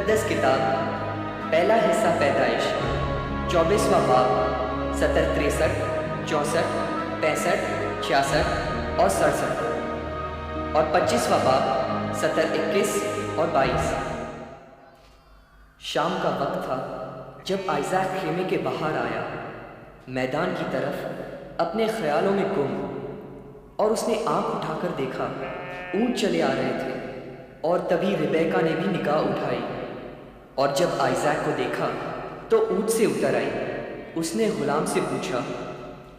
मुक़द्दस किताब, पहला हिस्सा पैदाइश, 24वां बाब, सतर 63, 64, 65, 66 और 67 और 25वां बाब, सतर 21 और 22। शाम का वक्त था जब आइज़ैक खेमे के बाहर आया, मैदान की तरफ अपने ख्यालों में गुम, और उसने आंख उठाकर देखा ऊँट चले आ रहे थे। और तभी रिबेका ने भी निगाह उठाई, और जब आइज़ैक को देखा तो ऊँट से उतर आई। उसने गुलाम से पूछा,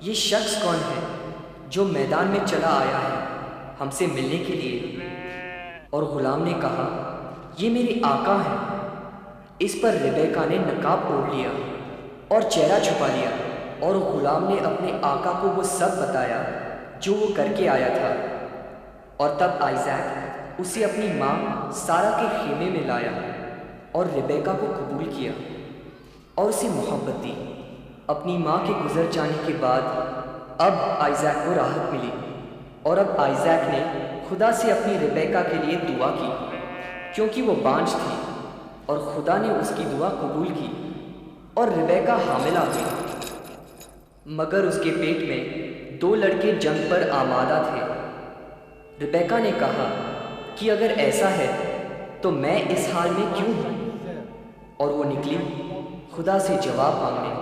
ये शख्स कौन है जो मैदान में चला आया है हमसे मिलने के लिए? और गुलाम ने कहा, ये मेरे आका हैं। इस पर रिबेका ने नकाब ओढ़ लिया और चेहरा छुपा लिया, और गुलाम ने अपने आका को वो सब बताया जो वो करके आया था। और तब आइज़ैक उसे अपनी माँ सारा के खेमे में लाया और रिबेका को कबूल किया और उसे मोहब्बत दी। अपनी माँ के गुजर जाने के बाद अब आइज़ैक को राहत मिली, और अब आइज़ैक ने खुदा से अपनी रिबेका के लिए दुआ की, क्योंकि वो बांझ थी, और खुदा ने उसकी दुआ कबूल की और रिबेका हामिला हुई। मगर उसके पेट में 2 लड़के जंग पर आमादा थे। रिबेका ने कहा कि अगर ऐसा है तो मैं इस हाल में क्यों हूँ? और वो निकली खुदा से जवाब मांगने।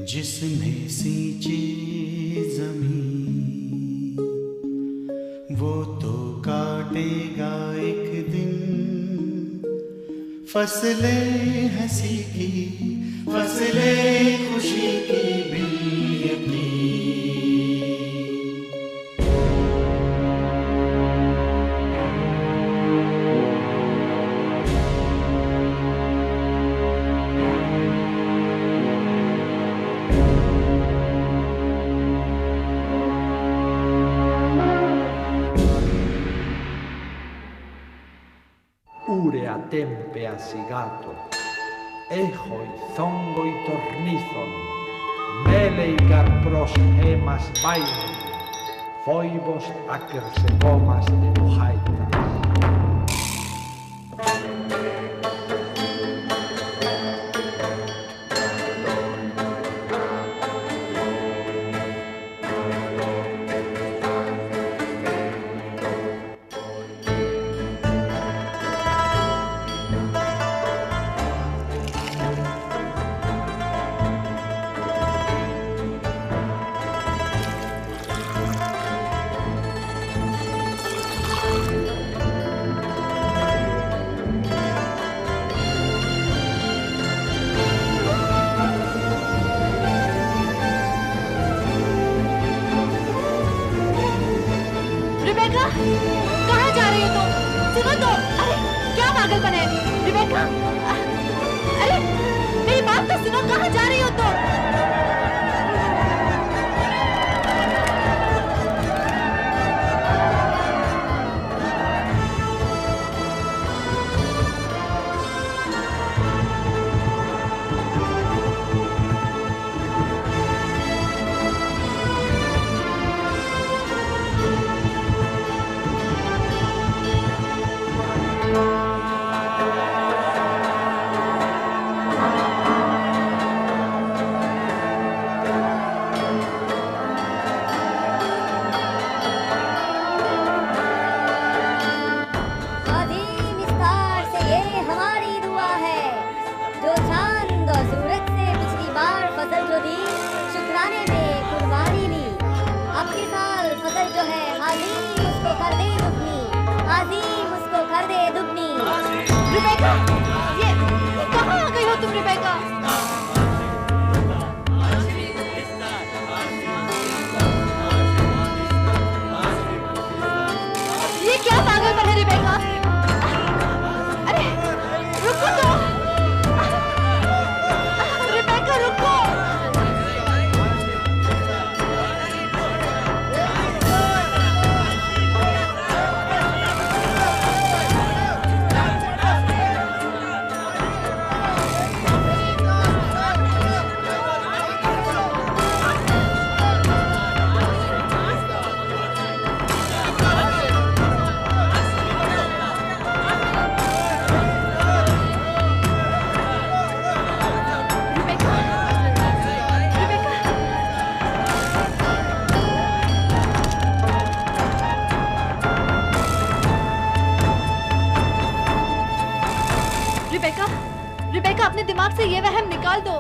जिसने सींची ज़मीं वो तो काटेगा एक दिन फसलें हंसी की, फसलें खुशी की बिल्कुल। Urea tempea sigato, έχoi θόγκοι τορνήθων, μέλεοι καρπρός έμας βάινων, φόηβος ακερσεγόμαστε οχάιτα. कहाँ जा रही हो तुम? सुनो तो, अरे क्या पागलपन है रिबेका? अरे मेरी बात तो सुनो, कहाँ जा रही हो तुम? रिबेका, ये कहाँ आ गई हो तुम रिबेका? ये क्या पागलपन है रिबेका? अरे रुको तो, रिबेका रुको। रिबेका, अपने दिमाग से ये वहम निकाल दो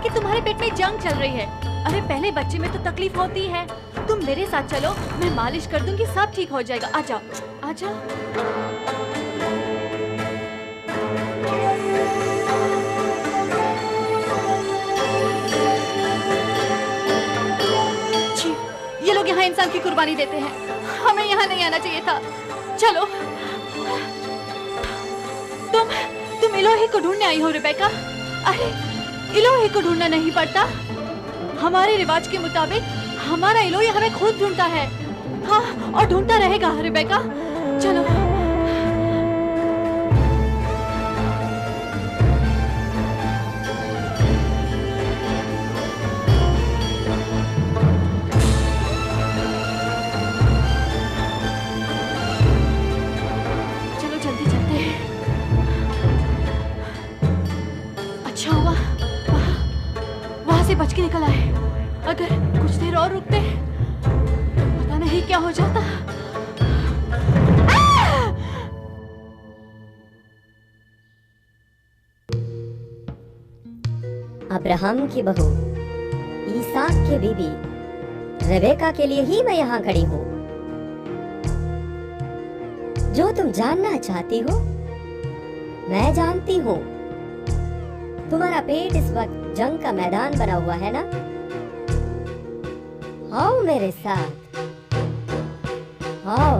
कि तुम्हारे पेट में जंग चल रही है। अरे पहले बच्चे में तो तकलीफ होती है। तुम मेरे साथ चलो, मैं मालिश कर दूंगी, सब ठीक हो जाएगा। आजा, आजा। छी, ये लोग यहाँ इंसान की कुर्बानी देते हैं। हमें यहाँ नहीं आना चाहिए था। चलो। तुम इलोही को ढूंढने आई हो रिबेका? अरे इलोही को ढूंढना नहीं पड़ता। हमारे रिवाज के मुताबिक हमारा इलोही हमें खुद ढूंढता है। हाँ, और ढूंढता रहेगा रिबेका। चलो। चलो जल्दी चलते हैं। अच्छा हुआ वहां से बच के निकल आए। अगर कुछ देर और रुकते पता नहीं क्या हो जाता। अब्राहम की बहू, ईसाक की बीबी रेबेका के लिए ही मैं यहाँ खड़ी हूँ। जो तुम जानना चाहती हो मैं जानती हूँ। तुम्हारा पेट इस वक्त जंग का मैदान बना हुआ है ना? आओ मेरे साथ, आओ।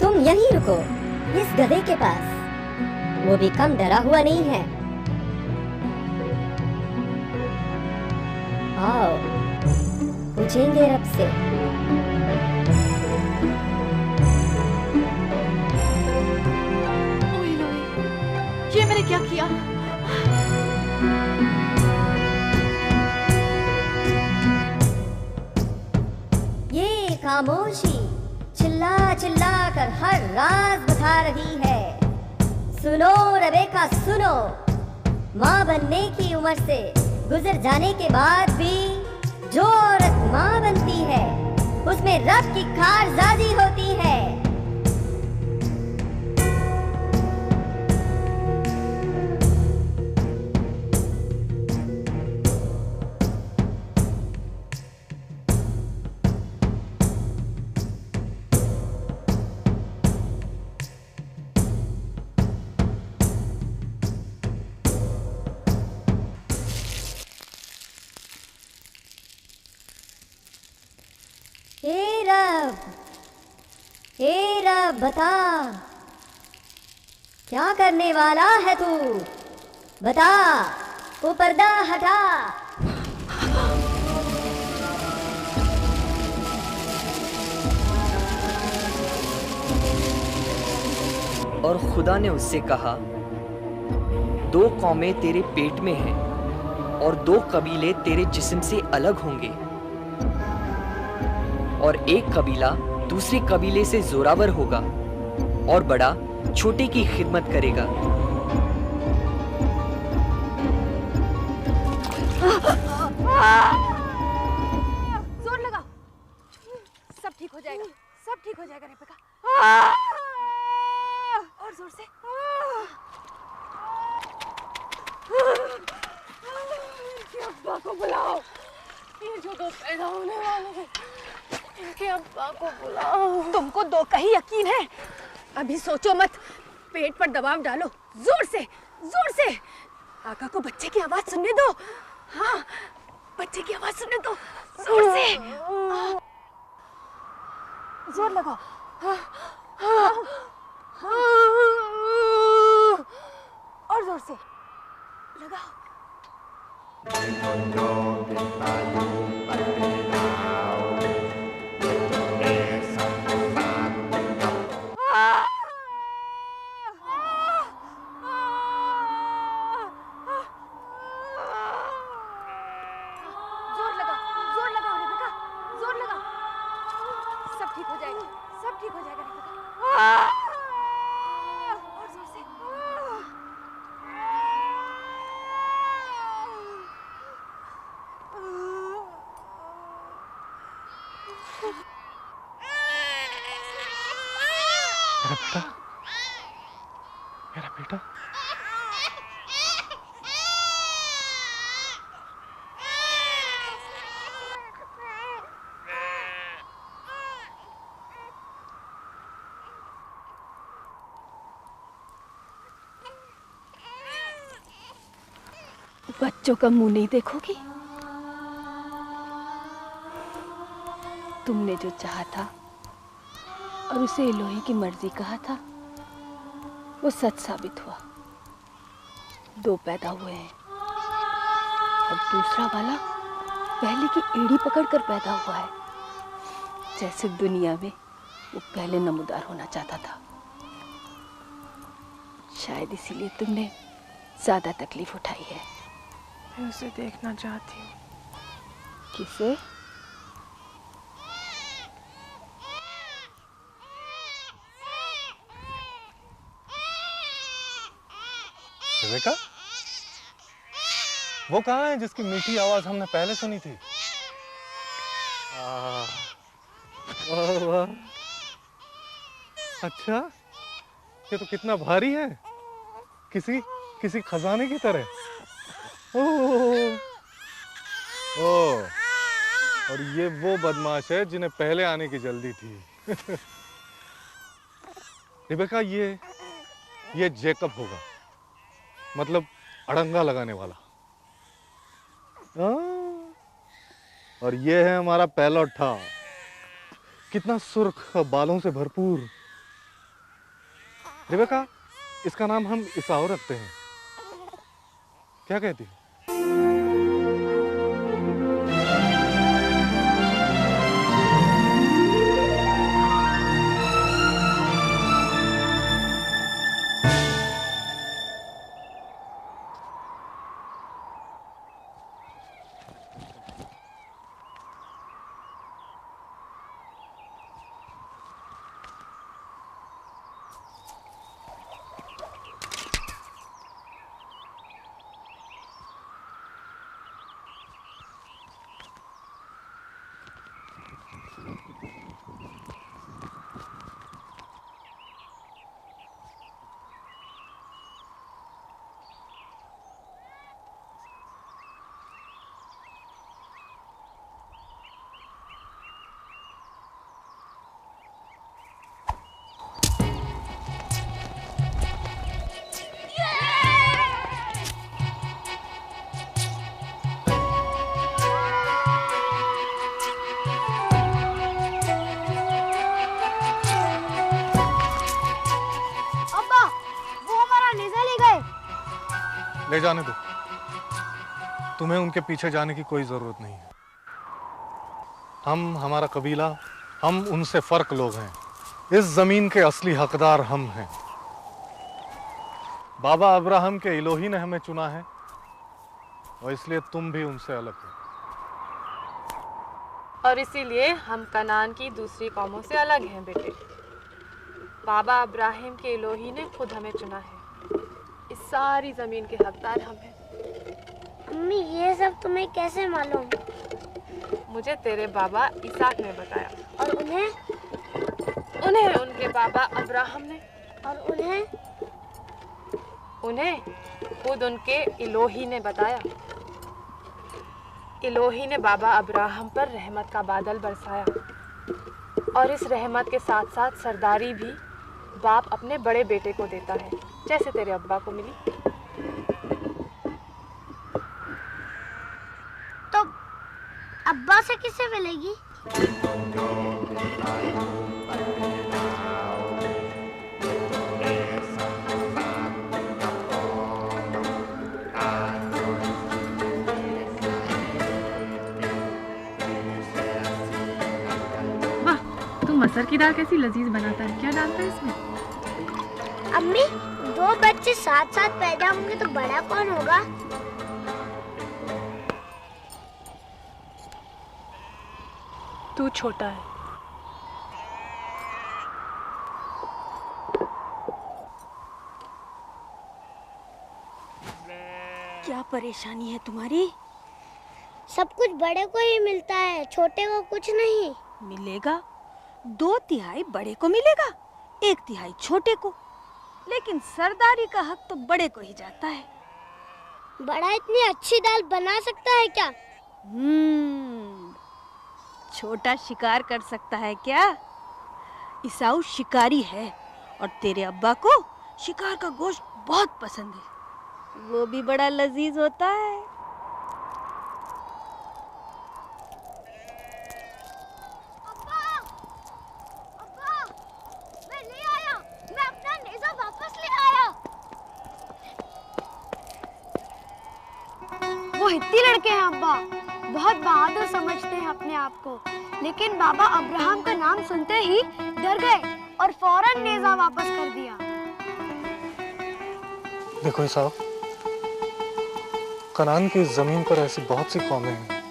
तुम यहीं रुको, इस गधे के पास। वो भी कम डरा हुआ नहीं है। आओ, पूछेंगे रब से। ये मैंने क्या किया? ये खामोशी चिल्ला चिल्ला कर हर राज बता रही है। सुनो रेबेका, सुनो। माँ बनने की उम्र से गुजर जाने के बाद भी जो औरत माँ बनती है उसमें रब की कारसाजी होती है। हे रब, बता क्या करने वाला है तू? बता, वो पर्दा हटा। और खुदा ने उससे कहा, 2 कौमें तेरे पेट में हैं और 2 कबीले तेरे जिस्म से अलग होंगे और एक कबीला दूसरे कबीले से जोरावर होगा और बड़ा छोटे की खिदमत करेगा। जोर लगा, सब ठीक हो जाएगा, सब ठीक हो जाएगा रेबेका। और जोर से। इनके अब्बा को बुलाओ, ये जो 2 पैदा होने वाले हैं। इनके अब्बा को बुलाओ। तुमको दो का ही यकीन है? अभी सोचो मत, पेट पर दबाव डालो, जोर से, जोर से। आका को बच्चे की आवाज सुनने दो। हाँ, बच्चे की आवाज सुनने दो, जोर से। जोर लगाओ। और जोर से लगाओ। जोर लगाओ रेबेका, जोर लगाओ। सब ठीक हो जाएगा, सब ठीक हो जाएगा रेबेका। और जोर से। मेरा बेटा, मेरा बेटा। बच्चों का मुंह नहीं देखोगी? तुमने जो चाहा था और उसे इलोही की मर्जी कहा था, वो सच साबित हुआ। दो पैदा हुए हैं और दूसरा वाला पहले की एड़ी पकड़कर पैदा हुआ है। जैसे दुनिया में वो पहले नमूदार होना चाहता था। शायद इसीलिए तुमने ज्यादा तकलीफ उठाई है। मैं उसे देखना चाहती हूँ। किसे? रेबेका, वो कहाँ है जिसकी मीठी आवाज हमने पहले सुनी थी? वाह वाह, अच्छा, ये तो कितना भारी है, किसी किसी खजाने की तरह। ओह, और ये वो बदमाश है जिन्हें पहले आने की जल्दी थी। रेबेका, ये जेकब होगा, मतलब अड़ंगा लगाने वाला। और ये है हमारा पैलौठा, कितना सुर्ख बालों से भरपूर। रेबेका, इसका नाम हम इसाओ रखते हैं, क्या कहती है? ले जाने दो, तुम्हें उनके पीछे जाने की कोई जरूरत नहीं है। हमारा कबीला, हम उनसे फर्क लोग हैं। इस जमीन के असली हकदार हम हैं। बाबा अब्राहम के इलोही ने हमें चुना है और इसलिए तुम भी उनसे अलग हो। और इसीलिए हम कनान की दूसरी कौमों से अलग हैं बेटे। बाबा अब्राहम के इलोही ने खुद हमें चुना है। इस सारी जमीन के हकदार हम हैं। मम्मी, ये सब तुम्हें कैसे मालूम? मुझे तेरे बाबा इसाक ने बताया। और उन्हें उनके बाबा अब्राहम ने। और उन्हें खुद उनके इलोही ने बताया। इलोही ने बाबा अब्राहम पर रहमत का बादल बरसाया और इस रहमत के साथ साथ सरदारी भी बाप अपने बड़े बेटे को देता है, जैसे तेरे अब्बा को मिली। तो अब्बा से किसे मिलेगी? मसर की दाल कैसी लजीज बनाता है, क्या डालता है इसमें? अम्मी, 2 बच्चे साथ साथ पैदा होंगे तो बड़ा कौन होगा? तू छोटा है। क्या परेशानी है तुम्हारी? सब कुछ बड़े को ही मिलता है, छोटे को कुछ नहीं मिलेगा। 2/3 बड़े को मिलेगा, 1/3 छोटे को। लेकिन सरदारी का हक तो बड़े को ही जाता है। बड़ा इतनी अच्छी दाल बना सकता है क्या? छोटा शिकार कर सकता है क्या? ईसाऊ शिकारी है और तेरे अब्बा को शिकार का गोश्त बहुत पसंद है, वो भी बड़ा लजीज होता है। वो हित्ती लड़के हैं अब्बा, बहुत बहादुर समझते हैं अपने आप को, लेकिन बाबा अब्राहम का नाम सुनते ही डर गए और फौरन नेज़ा वापस कर दिया। देखो ईसाऊ, कनान की जमीन पर ऐसी बहुत सी कौमें हैं,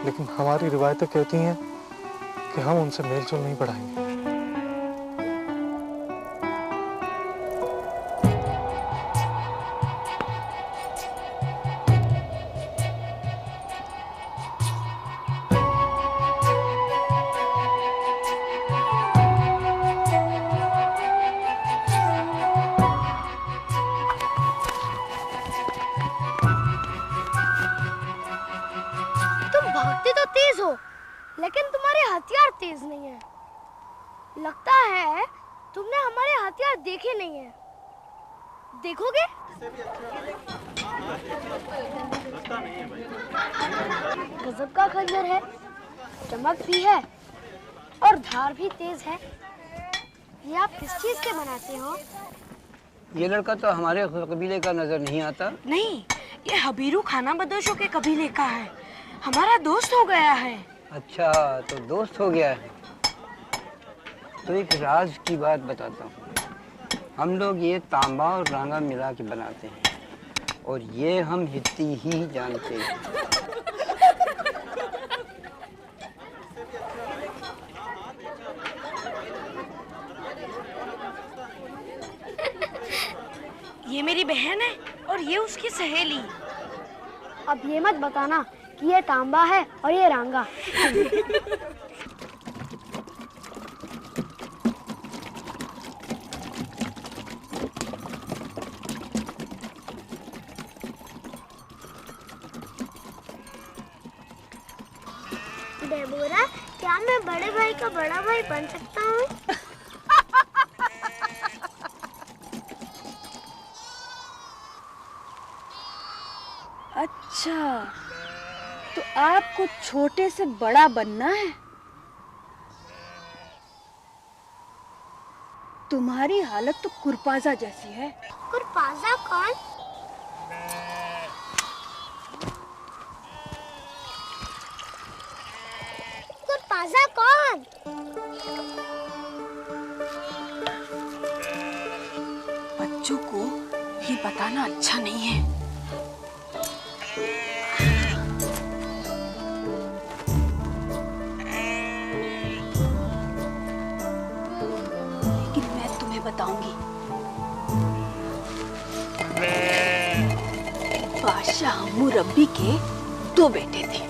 लेकिन हमारी रिवायतें कहती हैं कि हम उनसे मेलजोल नहीं बढ़ाएंगे। लेकिन तुम्हारे हथियार तेज नहीं है। लगता है तुमने हमारे हथियार देखे नहीं है। देखोगे? गजब का खंजर है, चमक भी है और धार भी तेज है। ये आप किस चीज से बनाते हो? ये लड़का तो हमारे कबीले का नजर नहीं आता। नहीं, ये हबीरू खाना बदोशों के कबीले का है, हमारा दोस्त हो गया है। अच्छा, तो दोस्त हो गया है। तो एक राज की बात बताता हूँ। हम लोग ये तांबा और रांगा मिला के बनाते हैं और ये हम हित्ती ही जानते हैं। ये मेरी बहन है और ये उसकी सहेली। अब ये मत बताना कि ये तांबा है और ये रांगा। डेबोरा, क्या मैं बड़े भाई का बड़ा भाई बन सकता हूँ? अच्छा, तो आपको छोटे से बड़ा बनना है। तुम्हारी हालत तो कुरपाजा जैसी है। कुरपाजा कौन? कुरपाजा कौन? बच्चों को ये बताना अच्छा नहीं है। बताऊंगी। बादशाह मुरब्बी के 2 बेटे थे।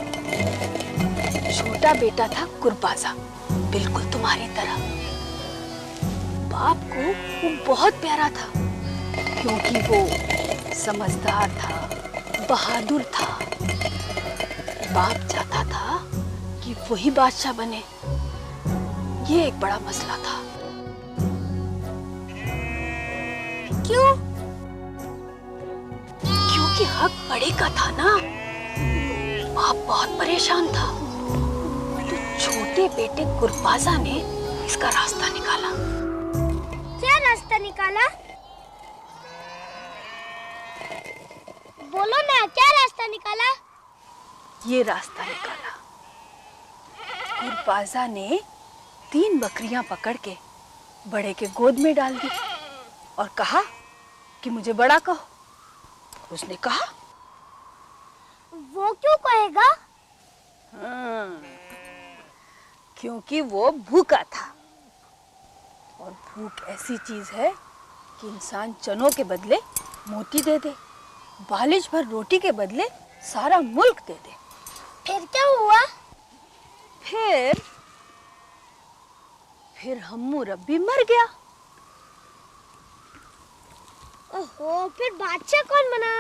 छोटा बेटा था कुरबाजा, बिल्कुल तुम्हारी तरह। बाप को वो बहुत प्यारा था क्योंकि वो समझदार था, बहादुर था। बाप चाहता था कि वही बादशाह बने, ये एक बड़ा मसला था। क्यों? क्योंकि हक बड़े का था ना। बाप बहुत परेशान था, तो छोटे बेटे गुरबाजा ने इसका रास्ता निकाला। क्या रास्ता निकाला? बोलो ना, क्या रास्ता निकाला? ये रास्ता निकाला। गुरबाजा ने 3 बकरियां पकड़ के बड़े के गोद में डाल दी और कहा कि मुझे बड़ा कहो। उसने कहा, वो क्यों कहेगा? क्योंकि वो भूखा था, और भूख ऐसी चीज है कि इंसान चनों के बदले मोती दे दे, बालिश भर रोटी के बदले सारा मुल्क दे दे। फिर क्या हुआ? फिर हम्मुरब्बी मर गया। ओहो, फिर बादशाह कौन बना?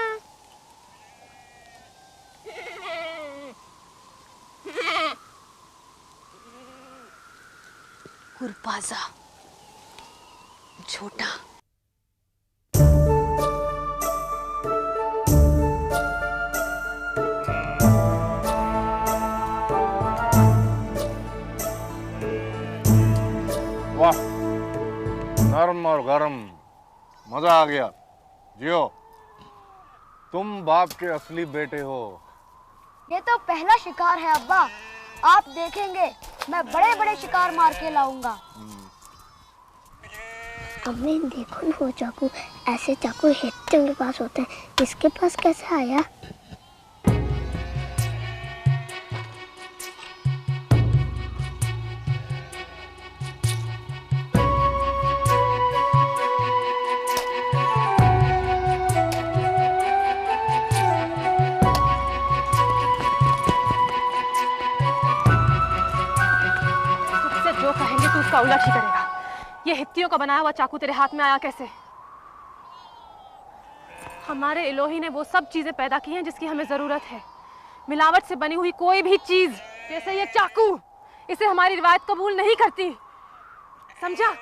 गुरबाजा, छोटा। वाह, नरम और गरम, मजा आ गया। जियो, तुम बाप के असली बेटे हो। ये तो पहला शिकार है अब्बा। आप देखेंगे, मैं बड़े बड़े शिकार मार के लाऊंगा। अम्मी देखो ना, वो चाकू, ऐसे चाकू हित्तियों के पास होते हैं, इसके पास कैसे आया? उसका उलट ही करेगा। ये हित्तियों का बनाया हुआ चाकू तेरे हाथ में आया कैसे? हमारे इलोही ने वो सब चीजें पैदा की हैं जिसकी हमें जरूरत है। मिलावट से बनी हुई कोई भी चीज, जैसे ये चाकू, इसे हमारी रिवायत कबूल नहीं करती, समझा?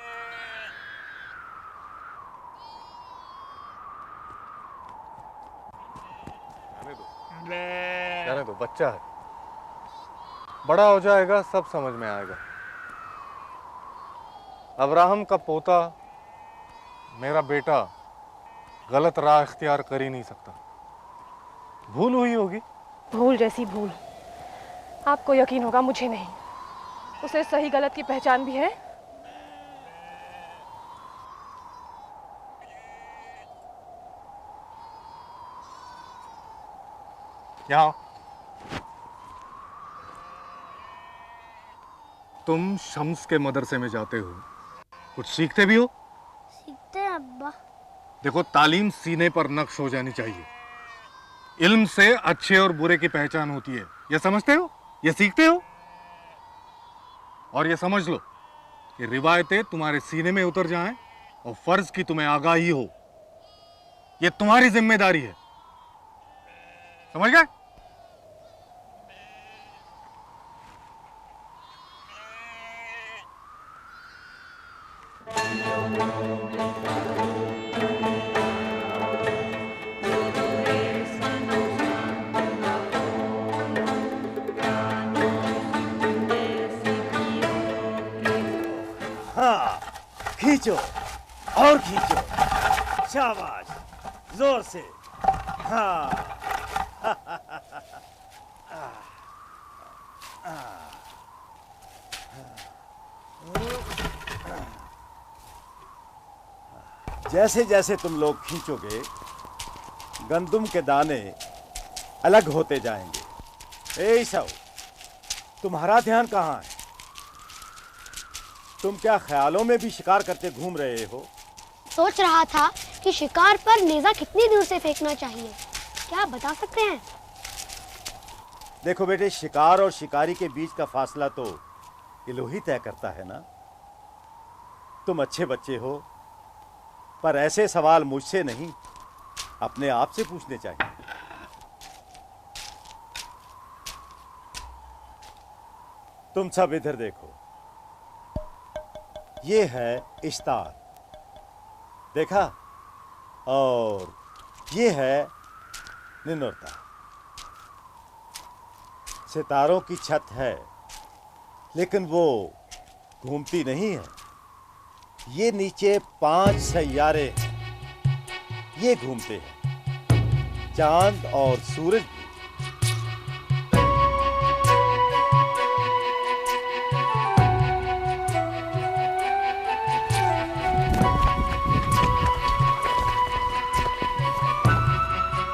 रहने दो, बच्चा है, बड़ा हो जाएगा, सब समझ में आएगा। अब्राहम का पोता, मेरा बेटा, गलत राह इख्तियार कर ही नहीं सकता। भूल हुई होगी। भूल जैसी भूल। आपको यकीन होगा, मुझे नहीं। उसे सही गलत की पहचान भी है। यहाँ तुम शम्स के मदरसे में जाते हो, कुछ सीखते भी हो? सीखते हैं अब्बा। देखो, तालीम सीने पर नक्श हो जानी चाहिए। इल्म से अच्छे और बुरे की पहचान होती है। ये समझते हो? ये सीखते हो? और ये समझ लो कि रिवायतें तुम्हारे सीने में उतर जाएं और फर्ज की तुम्हें आगाही हो, ये तुम्हारी जिम्मेदारी है। समझ गए? हाँ, खींचो और खींचो, शाबाश, जोर से। हाँ जैसे जैसे तुम लोग खींचोगे, गंदुम के दाने अलग होते जाएंगे। ए ईसाऊ, तुम्हारा ध्यान कहाँ है? तुम क्या ख्यालों में भी शिकार करते घूम रहे हो? सोच रहा था कि शिकार पर नेजा कितनी दूर से फेंकना चाहिए। क्या आप बता सकते हैं? देखो बेटे, शिकार और शिकारी के बीच का फासला तो इलोही तय करता है ना। तुम अच्छे बच्चे हो, पर ऐसे सवाल मुझसे नहीं, अपने आप से पूछने चाहिए। तुम सब इधर देखो, ये है इश्तार, देखा? और ये है निनुरता। सितारों की छत है, लेकिन वो घूमती नहीं है। ये नीचे 5 सैयारे हैं, ये घूमते हैं, चांद और सूरज भी।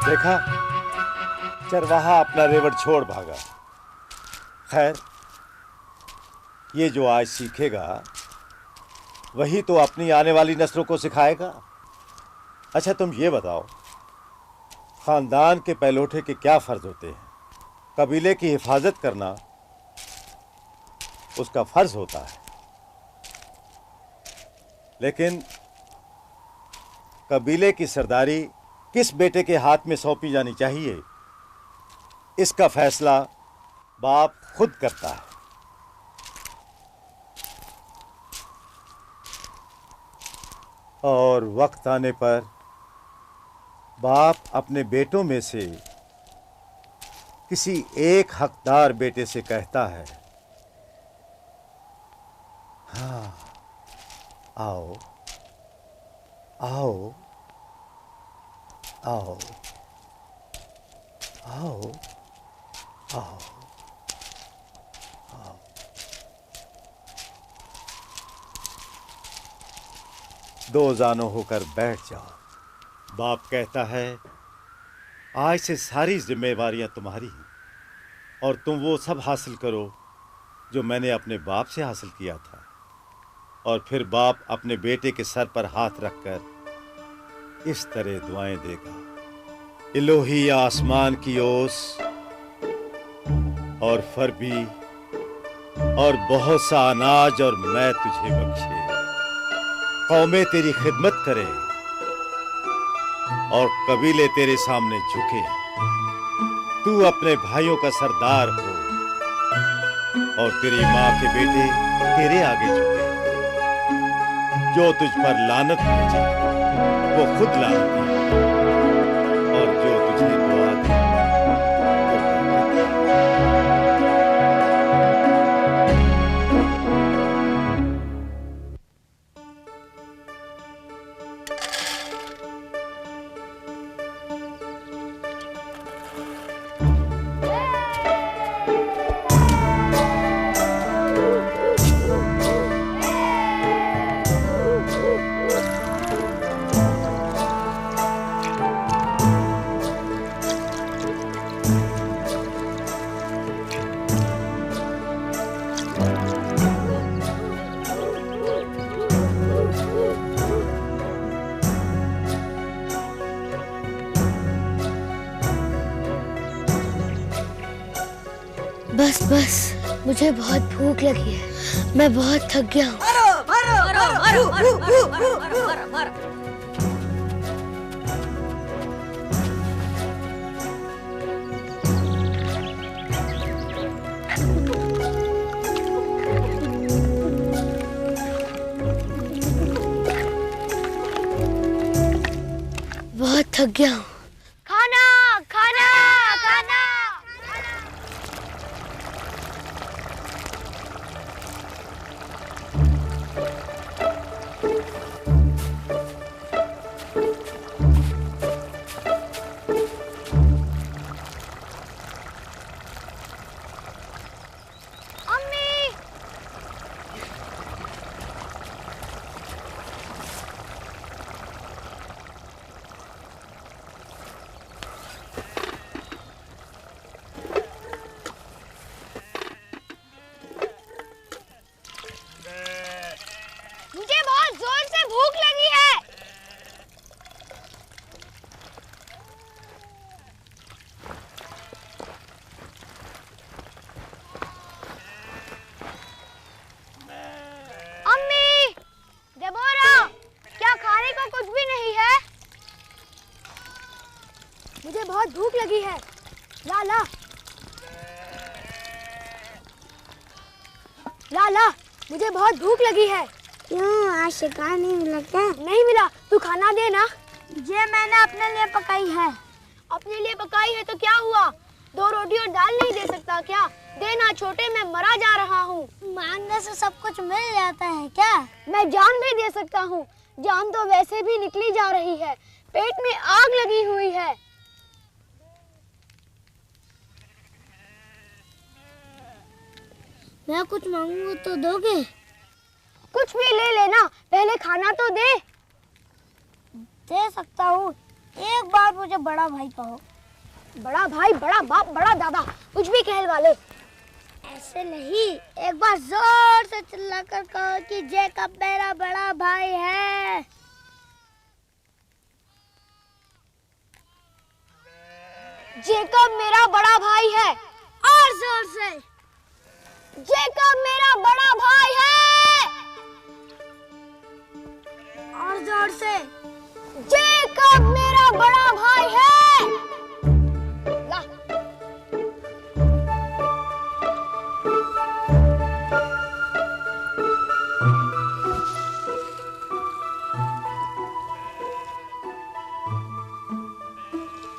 देखा, चरवाहा अपना रेवड़ छोड़ भागा। खैर, ये जो आज सीखेगा वही तो अपनी आने वाली नस्लों को सिखाएगा। अच्छा तुम ये बताओ, खानदान के पहलौठे के क्या फर्ज होते हैं? कबीले की हिफाजत करना उसका फर्ज होता है, लेकिन कबीले की सरदारी किस बेटे के हाथ में सौंपी जानी चाहिए, इसका फैसला बाप खुद करता है। और वक्त आने पर बाप अपने बेटों में से किसी एक हकदार बेटे से कहता है, हाँ आओ आओ आओ आओ आओ आओ। दो जानो होकर बैठ जाओ। बाप कहता है, आज से सारी जिम्मेवारियां तुम्हारी हैं और तुम वो सब हासिल करो जो मैंने अपने बाप से हासिल किया था। और फिर बाप अपने बेटे के सर पर हाथ रखकर इस तरह दुआएं देगा, इलोही आसमान की ओस और फरबी और बहुत सा अनाज और मैं तुझे बख्शे। कौमें तेरी खिदमत करे और कबीले तेरे सामने झुके। तू अपने भाइयों का सरदार हो और तेरी माँ के बेटे तेरे आगे झुके। जो तुझ पर लानत भेजे वो खुद लानती है, और जो तुझे दुआ दे बस बस, मुझे बहुत भूख लगी है, मैं बहुत थक गया हूँ। बहुत थक गया हूँ। खाना खाना खाना। मुझे बहुत जोर से भूख लगी है। अम्मी, डेबोरा, क्या खाने को कुछ भी नहीं है? मुझे बहुत भूख लगी है। ला ला। ला ला, मुझे बहुत भूख लगी है। क्यों, आज शिकार नहीं मिला क्या? नहीं मिला, तू खाना दे ना। ये मैंने अपने लिए पकाई है। अपने लिए पकाई है तो क्या हुआ? 2 रोटी और दाल नहीं दे सकता क्या? देना छोटे, मैं मरा जा रहा हूँ। मांगने से सब कुछ मिल जाता है क्या? मैं जान भी दे सकता हूँ। जान तो वैसे भी निकली जा रही है, पेट में आग लगी हुई है। मैं कुछ मांगूंगा तो दोगे? कुछ भी ले लेना, पहले खाना तो दे। दे सकता हूँ, एक बार मुझे बड़ा भाई कहो। बड़ा भाई, बड़ा बाप, बड़ा दादा, कुछ भी कहलवा ले। ऐसे नहीं, एक बार जोर से चिल्लाकर कहो कि जेकब मेरा बड़ा भाई है। जेकब मेरा बड़ा भाई है। और जोर से। जेकब मेरा बड़ा भाई है। और जोर से। जेकब मेरा बड़ा भाई है। ला।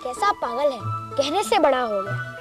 कैसा पागल है, कहने से बड़ा हो गया।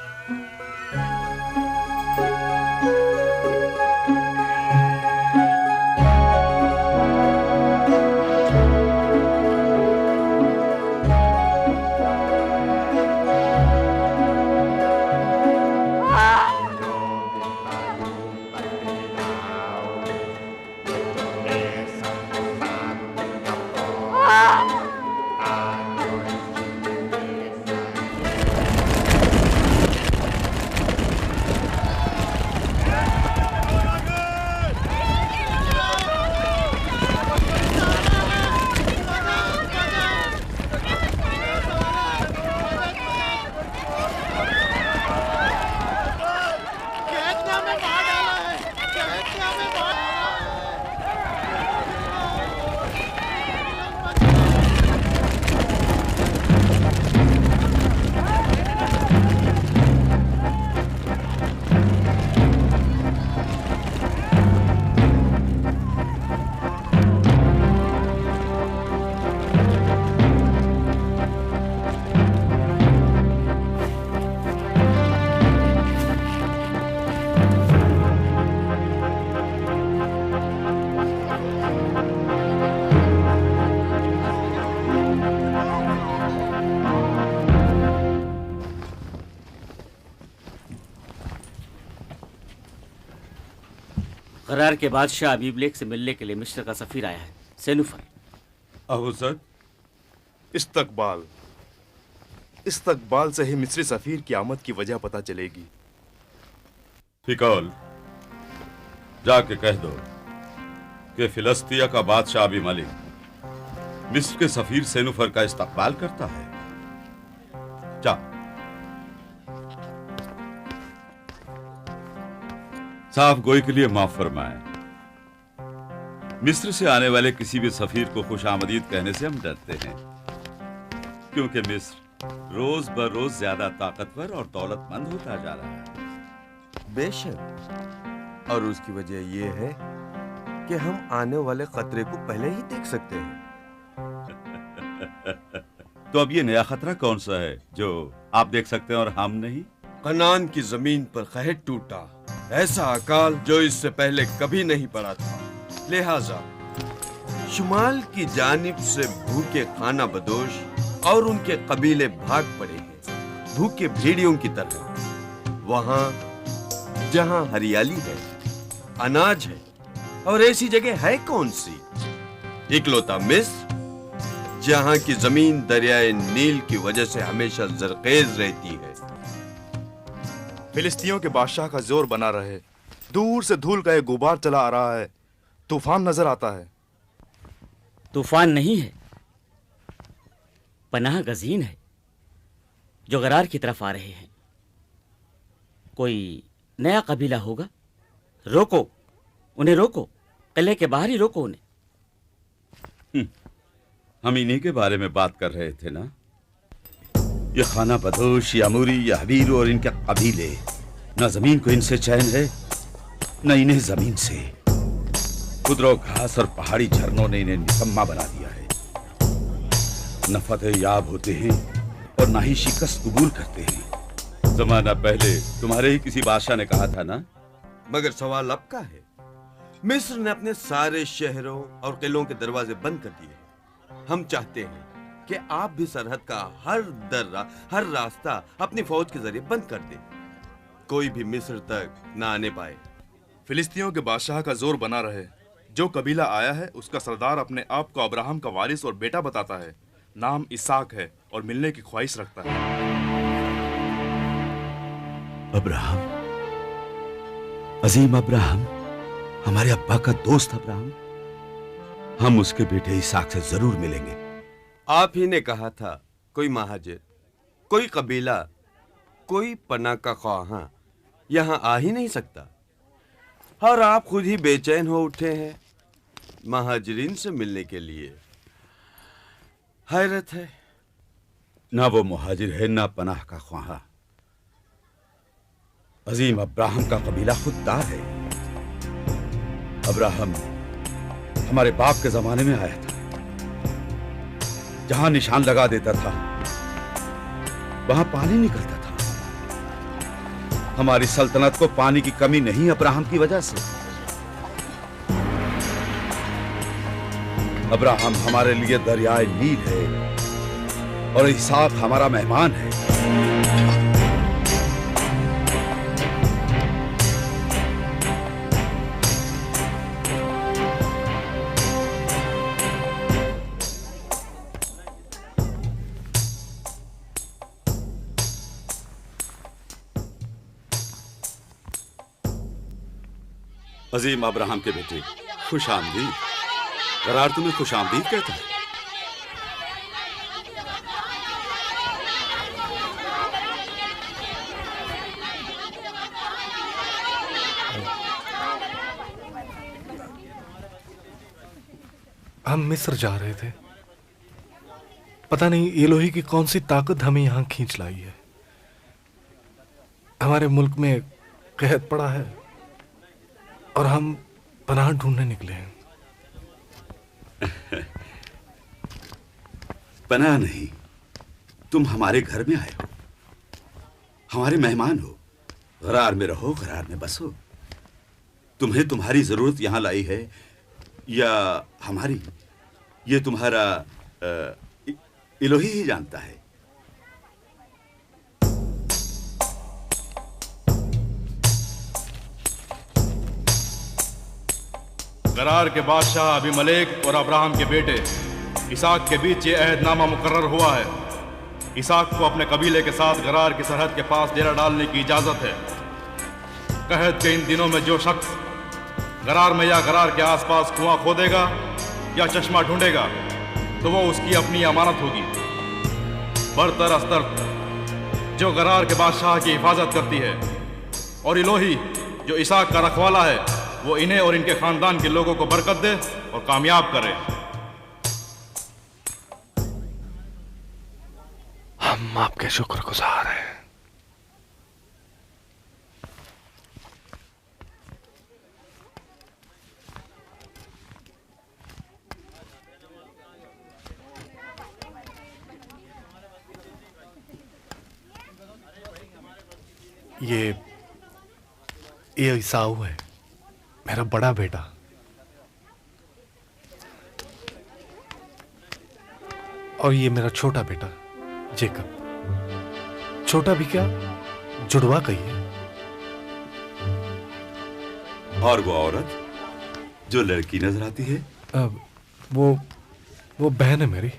करार के बादशाह अबीब लेक से मिलने के लिए मिस्र का सफीर आया है, सेनुफर। अबू सर, इस्तकबाल से ही मिस्री सफीर की आमद की वजह पता चलेगी। फिकौल, जाके कह दो कि फिलिस्तिया का बादशाह अबी मलिक मिस्र के सफीर सेनुफर का इस्तकबाल करता है। जा। साफ गोई के लिए माफ फरमाएं। मिस्र से आने वाले किसी भी सफीर को खुशामदीद कहने से हम डरते हैं, क्योंकि मिस्र रोज बरोज ज्यादा ताकतवर और दौलतमंद होता जा रहा है। बेशक, और उसकी वजह यह है कि हम आने वाले खतरे को पहले ही देख सकते हैं। तो अब ये नया खतरा कौन सा है जो आप देख सकते हैं और हम नहीं? कनान की जमीन पर कहर टूटा, ऐसा अकाल जो इससे पहले कभी नहीं पड़ा था। लिहाजा शुमाल की जानिब से भूखे खाना बदोश और उनके कबीले भाग पड़े हैं, भूखे भेड़ियों की तरह। वहां जहां हरियाली है, अनाज है, और ऐसी जगह है कौन सी? इकलौता मिस्र, जहां की जमीन दरियाए नील की वजह से हमेशा जरखेज रहती है। फिलिस्तीनियों के बादशाह का जोर बना रहे, दूर से धूल का एक गुबार चला आ रहा है, तूफान नजर आता है। तूफान नहीं है, पनाह गजीन है जो गरार की तरफ आ रहे हैं। कोई नया कबीला होगा। रोको उन्हें, रोको, किले के बाहर ही रोको उन्हें। हम इन्हीं के बारे में बात कर रहे थे ना। ये खाना बदोश, यामूरी, या हबीर और इनके कबीले, ना जमीन को इनसे चैन है न इन्हें जमीन से, खुदरो घास और पहाड़ी झरनों ने इन्हें निकम्मा बना दिया है। न फतेह याब होते हैं और ना ही शिकस्त कबूल करते हैं। जमाना पहले तुम्हारे ही किसी बादशाह ने कहा था ना। मगर सवाल अब का है? मिस्र ने अपने सारे शहरों और किलों के दरवाजे बंद कर दिए। हम चाहते हैं कि आप भी सरहद का हर दर्रा, हर रास्ता अपनी फौज के जरिए बंद कर दें, कोई भी मिस्र तक न आने पाए। फिलिस्तीनियों के बादशाह का जोर बना रहे। जो कबीला आया है उसका सरदार अपने आप को अब्राहम का वारिस और बेटा बताता है। नाम इसाक है और मिलने की ख्वाहिश रखता है। अब्राहम, अजीम अब्राहम, हमारे अब्बा का दोस्त अब्राहम। हम उसके बेटे इसाक से जरूर मिलेंगे। आप ही ने कहा था कोई महाजिर, कोई कबीला, कोई पनाह का ख्वाहां यहां आ ही नहीं सकता, और आप खुद ही बेचैन हो उठे हैं महाजिरीन से मिलने के लिए। हैरत है। ना वो मुहाजिर है ना पनाह का ख्वाहा। अजीम अब्राहम का कबीला खुददार है। अब्राहम हमारे बाप के जमाने में आया था। जहां निशान लगा देता था वहां पानी निकलता था। हमारी सल्तनत को पानी की कमी नहीं अब्राहम की वजह से। अब्राहम हमारे लिए दरियाए नील है और इसाक हमारा मेहमान है। अजीम अब्राहम के बेटे, खुश आमदीद। गरार तुम्हें खुश आमदीद कहता है। हम मिस्र जा रहे थे। पता नहीं इलोही की कौन सी ताकत हमें यहां खींच लाई है। हमारे मुल्क में कहत पड़ा है और हम पनाह ढूंढने निकले हैं। पनाह नहीं, तुम हमारे घर में आए हो, हमारे मेहमान हो। गरार में रहो, गरार में बसो। तुम्हें तुम्हारी जरूरत यहां लाई है या हमारी, ये तुम्हारा इलोही ही जानता है। गरार के बादशाह अबीमेलेक और अब्राहम के बेटे इसाक के बीच ये अहदनामा मुकर्रर हुआ है। इसाक को अपने कबीले के साथ गरार की सरहद के पास डेरा डालने की इजाजत है। कहत के इन दिनों में जो शख्स गरार में या गरार के आसपास कुआं खोदेगा या चश्मा ढूंढेगा तो वो उसकी अपनी अमानत होगी। बरतर अस्तर जो गरार के बादशाह की हिफाजत करती है, और इलोही जो इसाक का रखवाला है, वो इन्हें और इनके खानदान के लोगों को बरकत दे और कामयाब करे। हम आपके शुक्रगुजार हैं। ये ईसाऊ है, मेरा बड़ा बेटा। और ये मेरा छोटा बेटा जेकब। छोटा भी क्या, जुड़वा कहिए। और वो औरत जो लड़की नजर आती है, वो बहन है मेरी।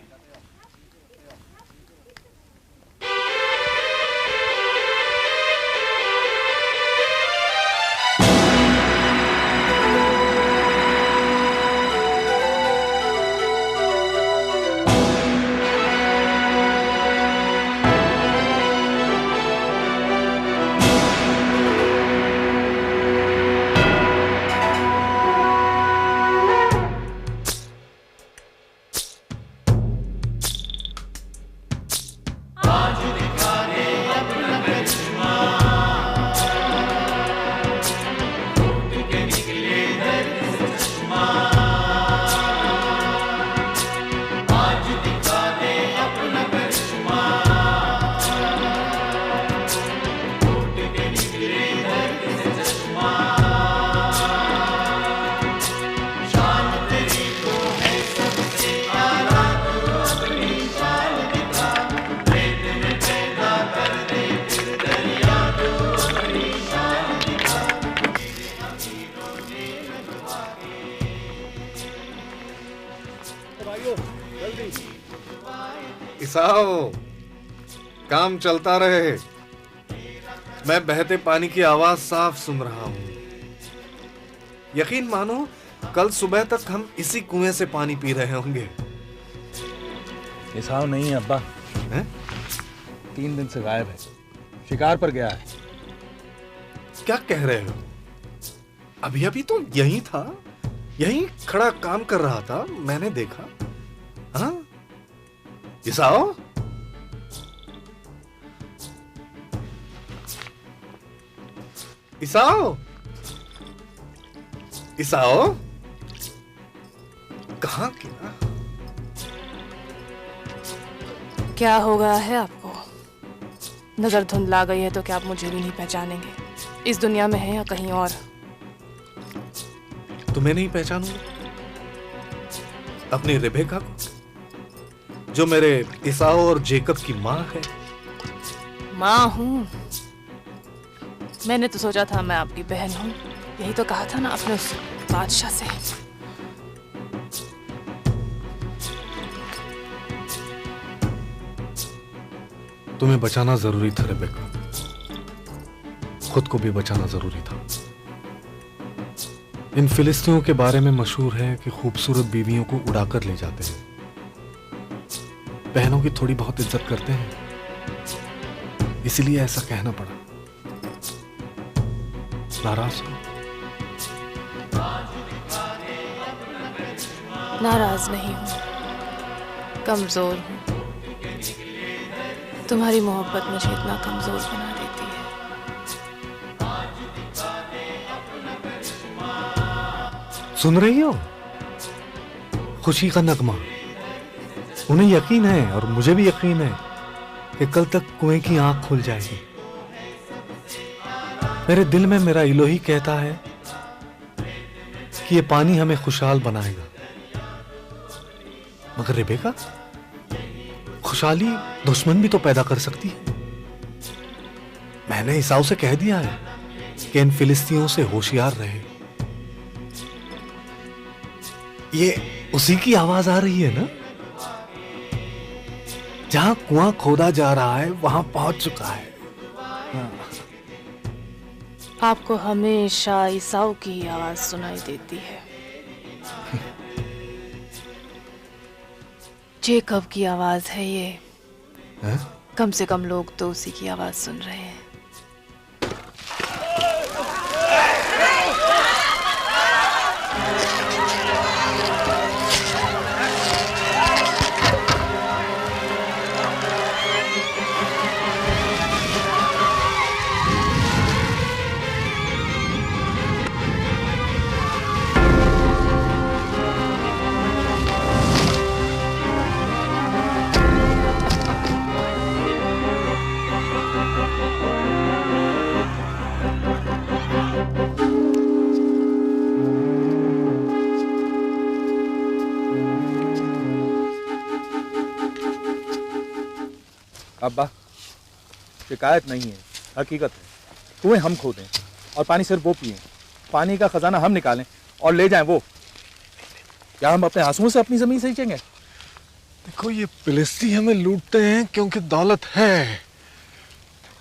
ईसाओ, काम चलता रहे। मैं बहते पानी की आवाज साफ सुन रहा हूं। यकीन मानो कल सुबह तक हम इसी कुएं से पानी पी रहे होंगे। ईसाओ नहीं है अब्बा। हैं? 3 दिन से गायब है, शिकार पर गया है। क्या कह रहे हो? अभी अभी तो यहीं था, यहीं खड़ा काम कर रहा था, मैंने देखा। हाँ ईसाओ, ईसाओ, ईसाओ, कहाँ गया? क्या हो गया है आपको? नजर धुंधला गई है तो क्या आप मुझे भी नहीं पहचानेंगे? इस दुनिया में है या कहीं और? तुम्हें नहीं पहचानूंगा? अपनी रेबेका को, जो मेरे ईसाओ और जेकब की माँ है। माँ हूँ? मैंने तो सोचा था मैं आपकी बहन हूँ। यही तो कहा था ना अपने उस बादशाह से। तुम्हें बचाना जरूरी था रेबेका, खुद को भी बचाना जरूरी था। इन फिलिस्तीनियों के बारे में मशहूर है कि खूबसूरत बीवियों को उड़ाकर ले जाते हैं, बहनों की थोड़ी बहुत इज्जत करते हैं, इसलिए ऐसा कहना पड़ा। नाराज हो? नाराज नहीं हूँ, कमजोर हूँ। तुम्हारी मोहब्बत मुझे इतना कमजोर बना देती है। सुन रही हो? खुशी का नगमा। उन्हें यकीन है और मुझे भी यकीन है कि कल तक कुएं की आंख खुल जाएगी। मेरे दिल में मेरा इलोही कहता है कि ये पानी हमें खुशहाल बनाएगा। मगर रेबेका, खुशहाली दुश्मन भी तो पैदा कर सकती है। मैंने ईसाऊ से कह दिया है कि इन फिलिस्तीनियों से होशियार रहे। ये उसी की आवाज आ रही है ना? जहां कुआं खोदा जा रहा है वहां पहुंच चुका है। आपको हमेशा ईसाऊ की आवाज सुनाई देती है। जेकब की आवाज है ये। है? कम से कम लोग तो उसी की आवाज सुन रहे हैं। अब्बा, शिकायत नहीं है, हकीकत है। कुएं हम खोदें और पानी सिर्फ वो पिए, पानी का खजाना हम निकालें और ले जाएं वो। क्या हम अपने आंसुओं से अपनी जमीन सींचेंगे? देखो, ये फिलिस्ती हमें लूटते हैं क्योंकि दौलत है।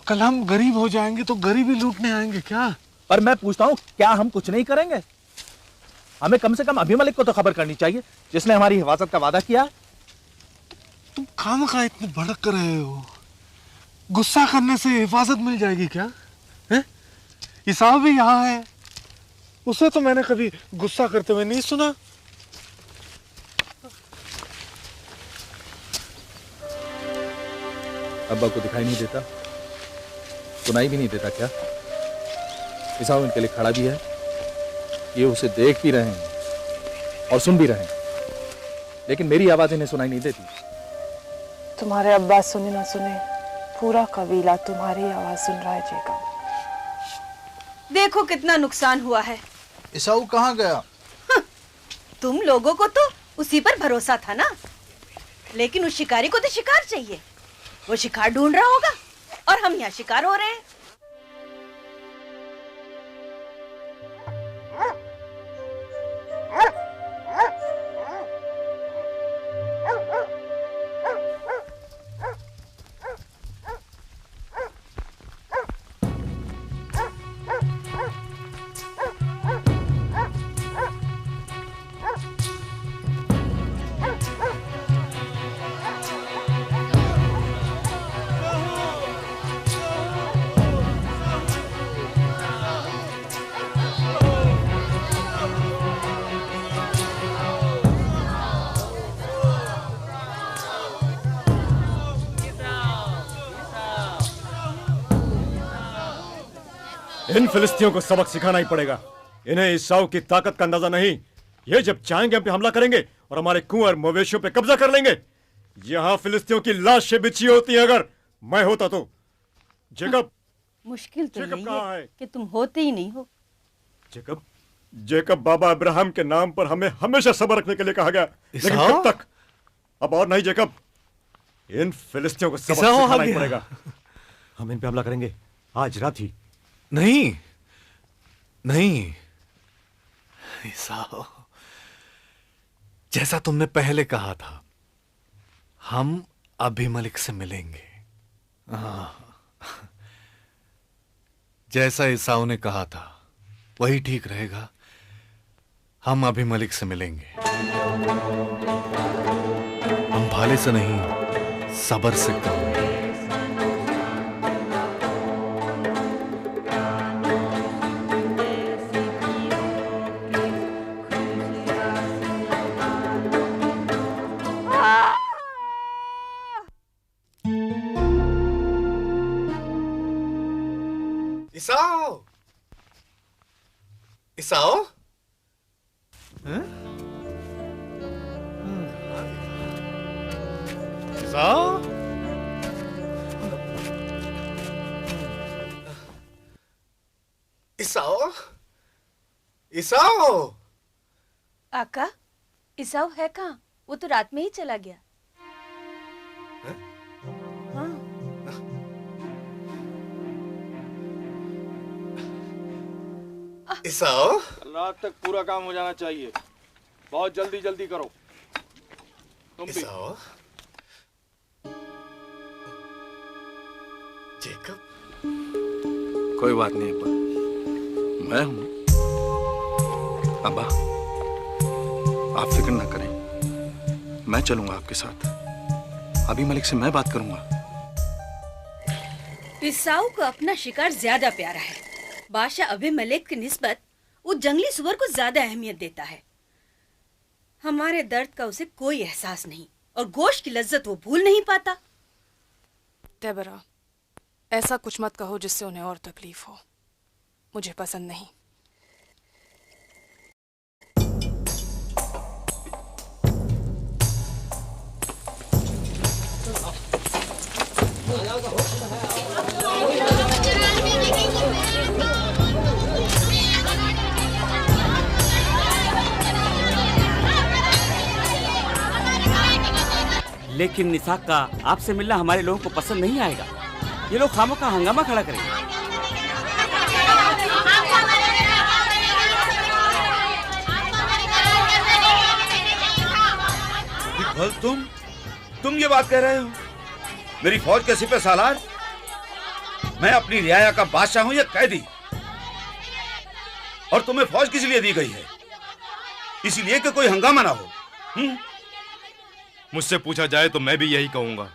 कल हम गरीब हो जाएंगे तो गरीबी लूटने आएंगे क्या? पर मैं पूछता हूँ, क्या हम कुछ नहीं करेंगे? हमें कम से कम अभिमलेक को तो खबर करनी चाहिए, जिसने हमारी हिफाजत का वादा किया। तुम खामखा इतने भड़क रहे हो। गुस्सा करने से हिफाजत मिल जाएगी क्या? हैं? ईसाऊ भी यहाँ है, उसे तो मैंने कभी गुस्सा करते हुए नहीं सुना। अब्बा को दिखाई नहीं देता, सुनाई भी नहीं देता क्या? ईसाऊ इनके लिए खड़ा भी है, ये उसे देख भी रहे हैं और सुन भी रहे हैं, लेकिन मेरी आवाज इन्हें सुनाई नहीं देती। तुम्हारे अब्बा सुने ना सुने, पूरा कबीला तुम्हारी आवाज सुन रहा है जेकब। देखो कितना नुकसान हुआ है। ईसाऊ कहाँ गया? तुम लोगों को तो उसी पर भरोसा था ना, लेकिन उस शिकारी को तो शिकार चाहिए। वो शिकार ढूंढ रहा होगा और हम यहाँ शिकार हो रहे हैं। इन फिलिस्तीयों को सबक सिखाना ही पड़ेगा। इन्हें ईसाऊ की ताकत का अंदाजा नहीं। ये जब चाहेंगे हम पे हमला करेंगे और हमारे कुएं और मवेशियों पे कब्जा कर लेंगे। यहाँ फिलिस्तीयों की लाशें बिछी होती हैं। अगर मैं होता तो। जेकब, मुश्किल तो जेकब यही कहाँ है कि तुम होते ही नहीं हो। जेकब बाबा अब्राहम के नाम पर हमें हमेशा सब्र रखने के लिए कहा गया, लेकिन कब तक? अब और नहीं जेकब, इन फिलिस्तीयों को सबक सिखाना ही पड़ेगा। हम इन पे हमला करेंगे आज रात ही। नहीं नहीं ईसाऊ, जैसा तुमने पहले कहा था, हम अबीमेलेक से मिलेंगे। जैसा ईसाऊ ने कहा था वही ठीक रहेगा। हम अबीमेलेक से मिलेंगे। हम भाले से नहीं, सब्र से करेंगे। ईसाऊ, ईसाऊ, ईसाऊ, ईसाऊ, ईसाऊ। आका, ईसाऊ है कहाँ? वो तो रात में ही चला गया। हाँ। ईसाऊ, रात तक पूरा काम हो जाना चाहिए। बहुत जल्दी जल्दी करो। तुम भी। जेकब, कोई बात नहीं अब्बा, मैं हूं। अब्बा, आप फिक्र ना करें, मैं चलूंगा आपके साथ। अबीमेलेक से मैं बात करूंगा। ईसाऊ को अपना शिकार ज्यादा प्यारा है। बादशाह अबीमेलेक की निस्बत वो जंगली सुअर को ज्यादा अहमियत देता है। हमारे दर्द का उसे कोई एहसास नहीं और गोश्त की लज्जत वो भूल नहीं पाता। देबरा, ऐसा कुछ मत कहो जिससे उन्हें और तकलीफ हो। मुझे पसंद नहीं। लेकिन इसाक का आपसे मिलना हमारे लोगों को पसंद नहीं आएगा। ये लोग खामोखा हंगामा खड़ा करेंगे। तुम ये बात कह रहे हो? मेरी फौज के सिपह सालार? मैं अपनी रियाया का बादशाह हूं या कैदी? और तुम्हें फौज किस लिए दी गई है? इसलिए कि कोई हंगामा ना हो। मुझसे पूछा जाए तो मैं भी यही कहूंगा।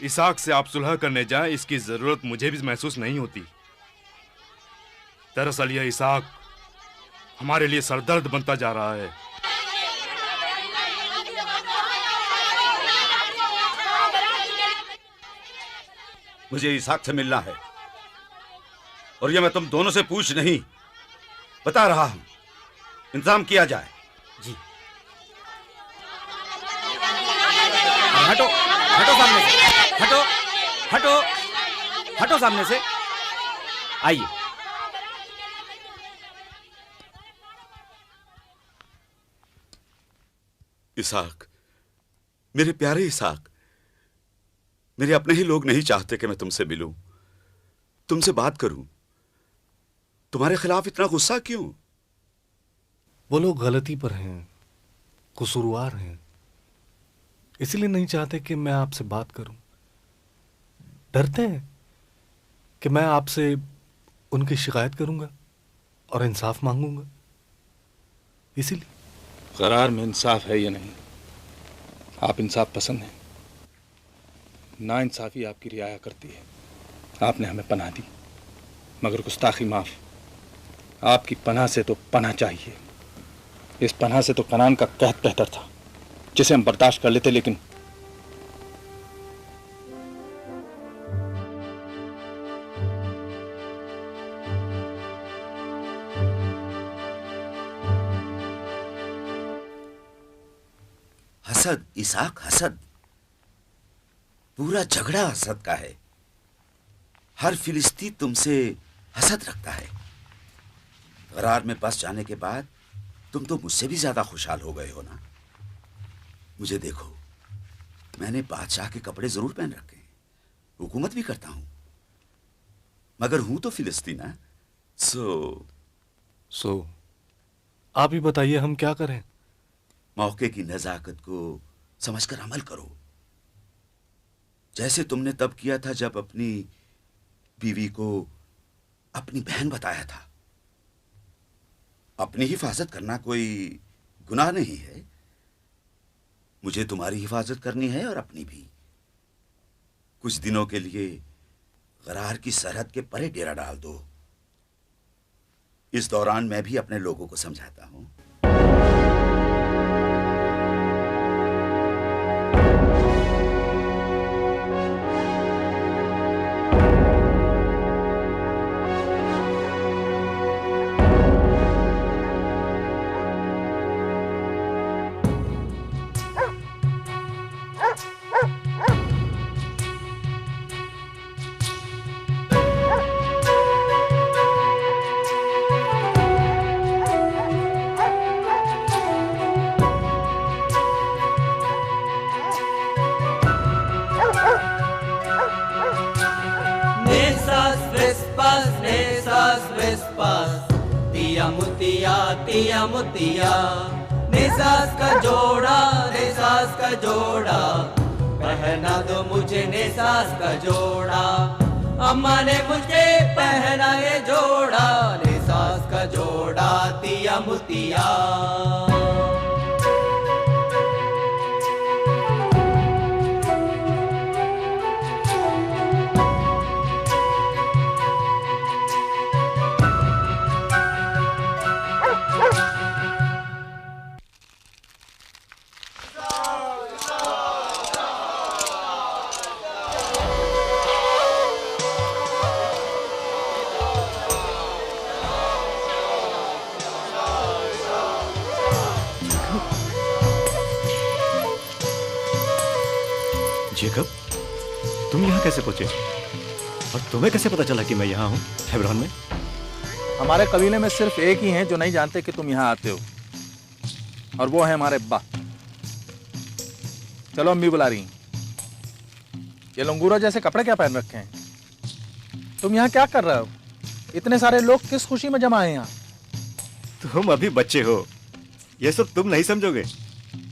इसाक से आप सुलह करने जाएं, इसकी जरूरत मुझे भी महसूस नहीं होती। दरअसल यह इसाक हमारे लिए सरदर्द बनता जा रहा है। मुझे इसाक से मिलना है और यह मैं तुम दोनों से पूछ नहीं, बता रहा हूं। इंतजाम किया जाए। जी। हटो, हटो सामने से, हटो, हटो, हटो सामने से। आइए। इसाक, मेरे प्यारे इसाक, मेरे अपने ही लोग नहीं चाहते कि मैं तुमसे मिलूं, तुमसे बात करूं। तुम्हारे खिलाफ इतना गुस्सा क्यों? वो लोग गलती पर हैं, कसूरवार हैं, इसलिए नहीं चाहते कि मैं आपसे बात करूं। डरते हैं कि मैं आपसे उनकी शिकायत करूंगा और इंसाफ मांगूंगा, इसीलिए। करार में इंसाफ है या नहीं? आप इंसाफ पसंद हैं। ना इंसाफी आपकी रियाया करती है। आपने हमें पनाह दी, मगर गुस्ताखी माफ। आपकी पनाह से तो पनाह चाहिए। इस पनाह से तो कनान का कहत बेहतर था, जिसे हम बर्दाश्त कर लेते, लेकिन हसद, इसाक हसद। पूरा झगड़ा हसद का है। हर फिलिस्ती तुमसे हसद रखता है। गरार में बस जाने के बाद तुम तो मुझसे भी ज्यादा खुशहाल हो गए हो ना। मुझे देखो, मैंने बादशाह के कपड़े जरूर पहन रखे हैं, हुकूमत भी करता हूं, मगर हूं तो फिलिस्ती ना। सो आप ही बताइए हम क्या करें? मौके की नजाकत को समझकर अमल करो, जैसे तुमने तब किया था जब अपनी बीवी को अपनी बहन बताया था। अपनी हिफाजत करना कोई गुनाह नहीं है। मुझे तुम्हारी हिफाजत करनी है और अपनी भी। कुछ दिनों के लिए गरार की सरहद के परे डेरा डाल दो। इस दौरान मैं भी अपने लोगों को समझाता हूं। मुतिया मुतिया नेसास का जोड़ा, नेसास का जोड़ा, पहना दो मुझे नेसास का जोड़ा। अम्मा ने मुझे पहना ये जोड़ा, नेसास का जोड़ा तिया मुतिया। जेकब, तुम यहाँ कैसे पहुंचे? और तुम्हें कैसे पता चला कि मैं यहाँ हूँ हेब्रोन में? हमारे कबीले में सिर्फ एक ही हैं जो नहीं जानते कि तुम यहाँ आते हो, और वो है हमारे अब्बा। चलो, अम्मी बुला रही हैं। ये लंगूरा जैसे कपड़े क्या पहन रखे हैं? तुम यहाँ क्या कर रहे हो? इतने सारे लोग किस खुशी में जमा हैं यहाँ? तुम अभी बच्चे हो, ये सब तुम नहीं समझोगे,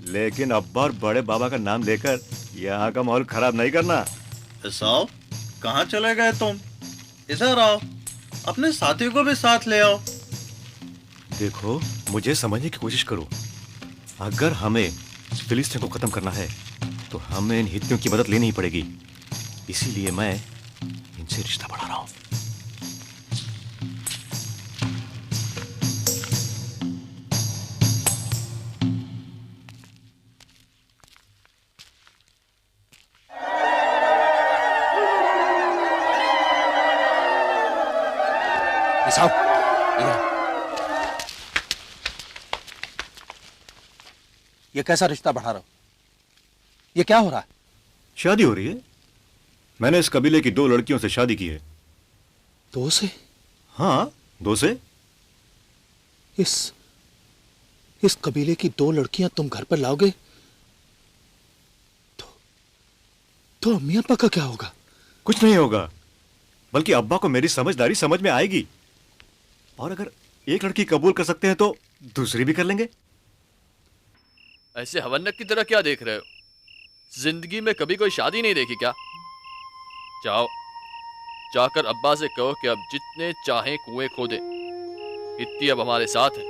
लेकिन अब्बा और बड़े बाबा का नाम लेकर यहाँ का माहौल खराब नहीं करना। इसाओ, कहाँ चले गए तुम? इधर आओ, अपने साथियों को भी साथ ले आओ। देखो, मुझे समझने की कोशिश करो। अगर हमें फिलिस्तीन को खत्म करना है तो हमें इन हित्तियों की मदद लेनी ही पड़ेगी। इसीलिए मैं इनसे रिश्ता बढ़ा रहा हूँ। ये कैसा रिश्ता बढ़ा रहे हो? ये क्या हो रहा है? शादी हो रही है। मैंने इस कबीले की 2 लड़कियों से शादी की है। 2 से? हाँ, 2 से। इस कबीले की 2 लड़कियां तुम घर पर लाओगे तो अम्मी अब्बा का क्या होगा? कुछ नहीं होगा, बल्कि अब्बा को मेरी समझदारी समझ में आएगी। और अगर एक लड़की कबूल कर सकते हैं तो दूसरी भी कर लेंगे। ऐसे हवन्नक की तरह क्या देख रहे हो? जिंदगी में कभी कोई शादी नहीं देखी क्या? जाओ, जाकर अब्बा से कहो कि अब जितने चाहें कुएं खोदे। हित्ती अब हमारे साथ है,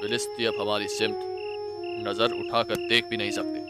फिलिस्ती अब हमारी सिमत नजर उठाकर देख भी नहीं सकते।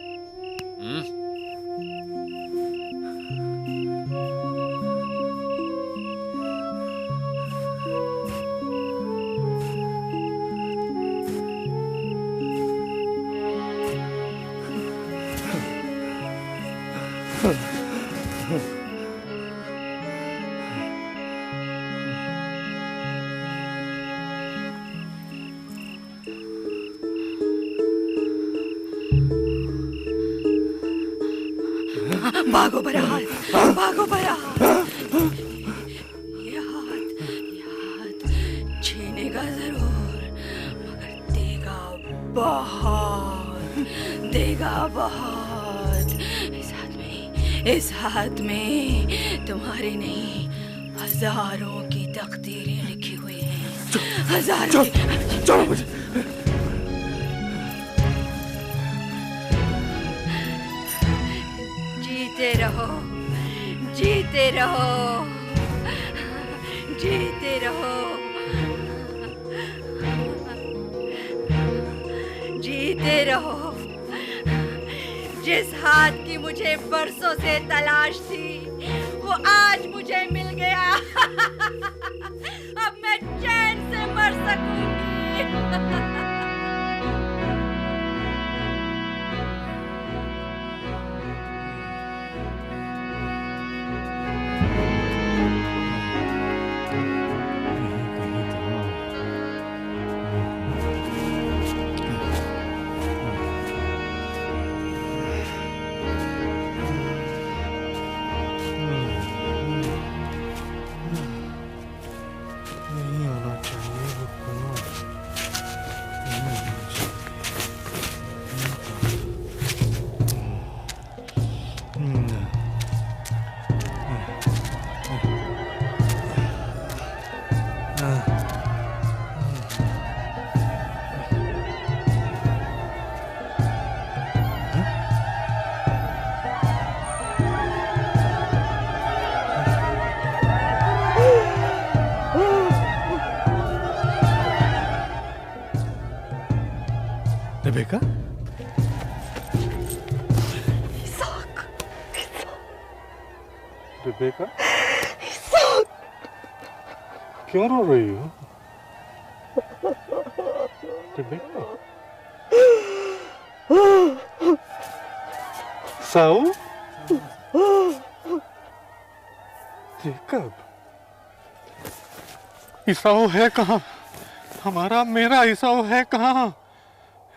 हाथ, इस हाथ में तुम्हारी नहीं हजारों की तकदीरें लिखी हुई हैं। हजारों छोड़ो मुझे। जीते रहो, जीते रहो, जीते रहो, जीते रहो। जिस हाथ की मुझे बरसों से तलाश थी वो आज मुझे मिल गया। अब मैं चैन से मर सकूंगी। रेबेका, रेबेका, क्यों रो रही हो? रेबेका, साऊ, जेकब, ईसाऊ है कहाँ? हमारा मेरा ईसाऊ है कहाँ?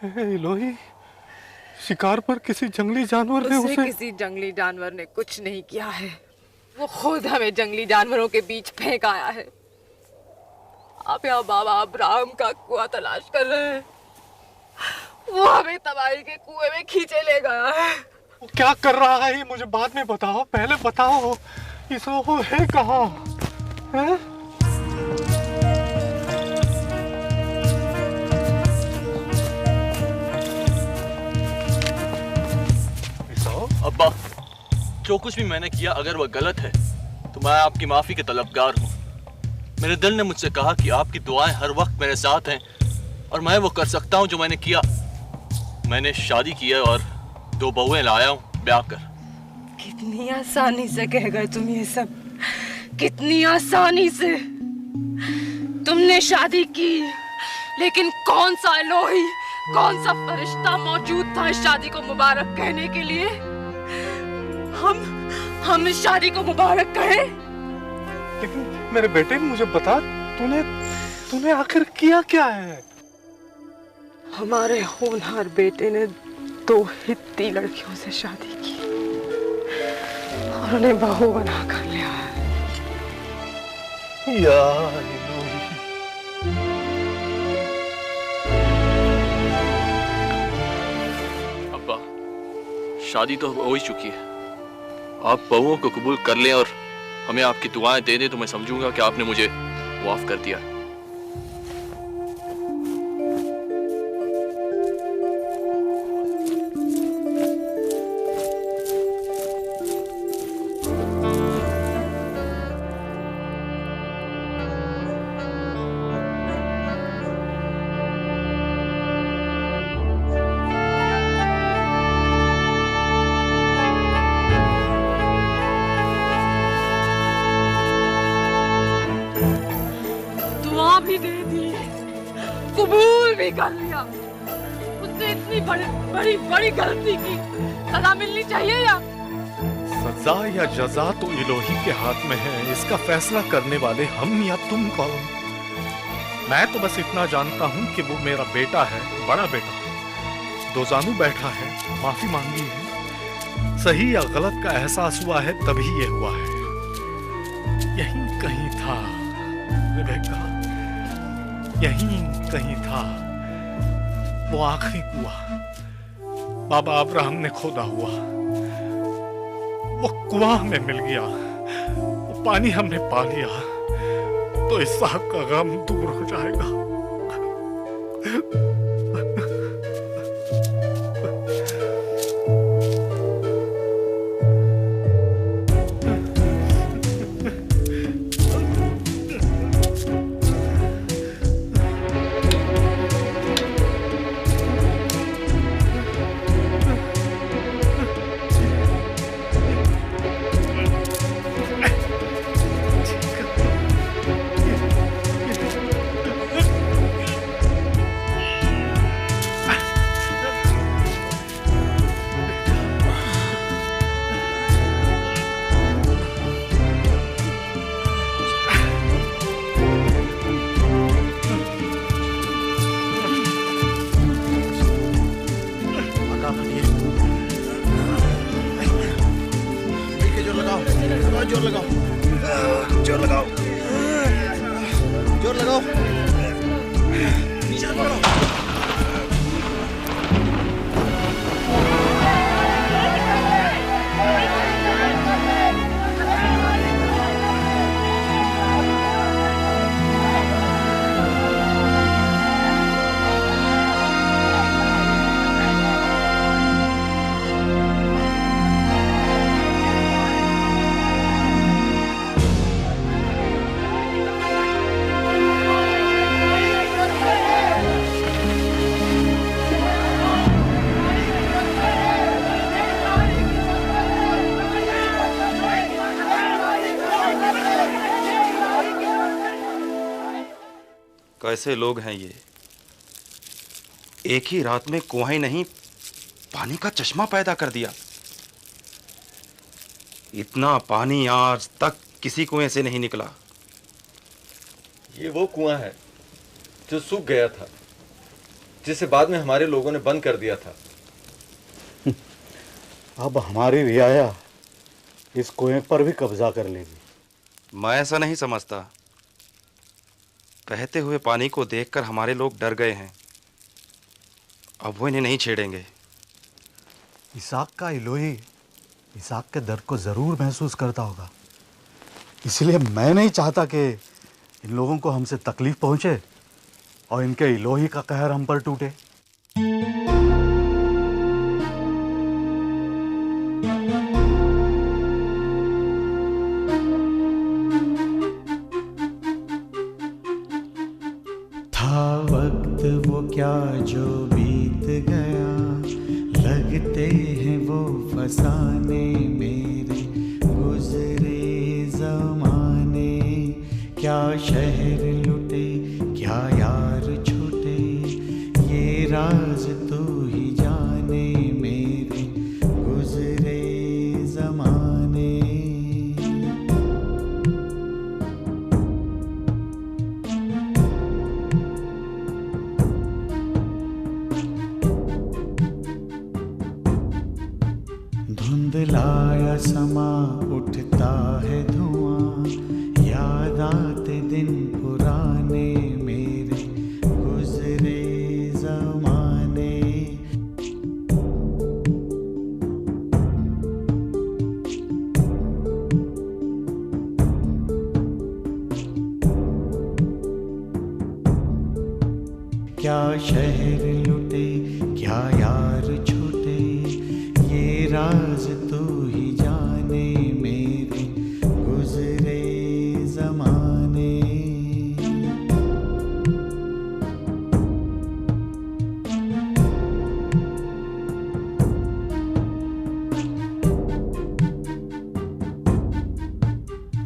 इलोही, शिकार पर किसी जंगली जानवर ने उसे किसी जंगली जानवर ने कुछ नहीं किया है। वो खुद हमें जंगली जानवरों के बीच फेंक आया है। आप यहाँ बाबा अब्राहम का कुआं तलाश कर रहे हैं। वो हमें तबाही के कुएं में खींचे ले गया है। वो क्या कर रहा है ये मुझे बाद में बताओ, पहले बताओ ईसाऊ है कहाँ? है? अब्बा, जो कुछ भी मैंने किया अगर वह गलत है तो मैं आपकी माफी के तलबगार हूँ। मेरे दिल ने मुझसे कहा कि आपकी दुआएं हर वक्त मेरे साथ हैं और मैं वो कर सकता हूँ जो मैंने किया। मैंने शादी की है और 2 बहुएं लाया हूँ ब्याह कर। कितनी आसानी से कह गए तुम ये सब, कितनी आसानी से। तुमने शादी की, लेकिन कौन सा इलोही, कौन सा फरिश्ता मौजूद था इस शादी को मुबारक कहने के लिए? हम इस शादी को मुबारक कहें? लेकिन मेरे बेटे मुझे बता, तूने आखिर किया क्या है? हमारे होनहार बेटे ने 2 हित्ती लड़कियों से शादी की और उन्हें बहू बना कर लिया है। अब्बा, शादी तो हो ही चुकी है। आप बहुओं को कबूल कर लें और हमें आपकी दुआएं दे दें तो मैं समझूंगा कि आपने मुझे माफ कर दिया। भी दे दी, कबूल भी कर लिया। उसने इतनी बड़ी गलती की, सजा मिलनी चाहिए या? सजा या जजा तो इलोही के हाथ में है। इसका फैसला करने वाले हम या तुम कौन? मैं तो बस इतना जानता हूँ कि वो मेरा बेटा है, बड़ा बेटा। 2 जानू बैठा है, माफी मांगी है। सही या गलत का एहसास हुआ है तभी ये हुआ है। यहीं कहीं था रेबेका, यहीं कहीं था वो आखिरी कुआं बाबा अब्राहम ने खोदा हुआ वो कुआं में मिल गया, वो पानी हमने पा लिया, तो इसहाक का गम दूर हो जाएगा। कैसे लोग हैं ये, एक ही रात में कुआं ही नहीं पानी का चश्मा पैदा कर दिया। इतना पानी आज तक किसी कुएं से नहीं निकला। ये वो कुआं है जो सूख गया था, जिसे बाद में हमारे लोगों ने बंद कर दिया था। अब हमारी रियाया इस कुएं पर भी कब्जा कर लेगी। मैं ऐसा नहीं समझता। बहते हुए पानी को देखकर हमारे लोग डर गए हैं। अब वो इन्हें नहीं छेड़ेंगे। इसहाक का इलोही इसहाक के दर्द को जरूर महसूस करता होगा, इसलिए मैं नहीं चाहता कि इन लोगों को हमसे तकलीफ पहुंचे और इनके इलोही का कहर हम पर टूटे। वो क्या जो बीत गया, लगते हैं वो फसाने मेरे गुजरे जमाने। क्या शहर लुटे क्या यार छूटे, ये राज तू ही जाने मेरे गुजरे जमाने। धुंधलाया समा उठता है धुआं, याद आते दिन पुराने मेरे गुजरे जमाने। क्या शहर लुटे क्या यार छूटे, ये राज तू ही जाने मेरे गुजरे जमाने।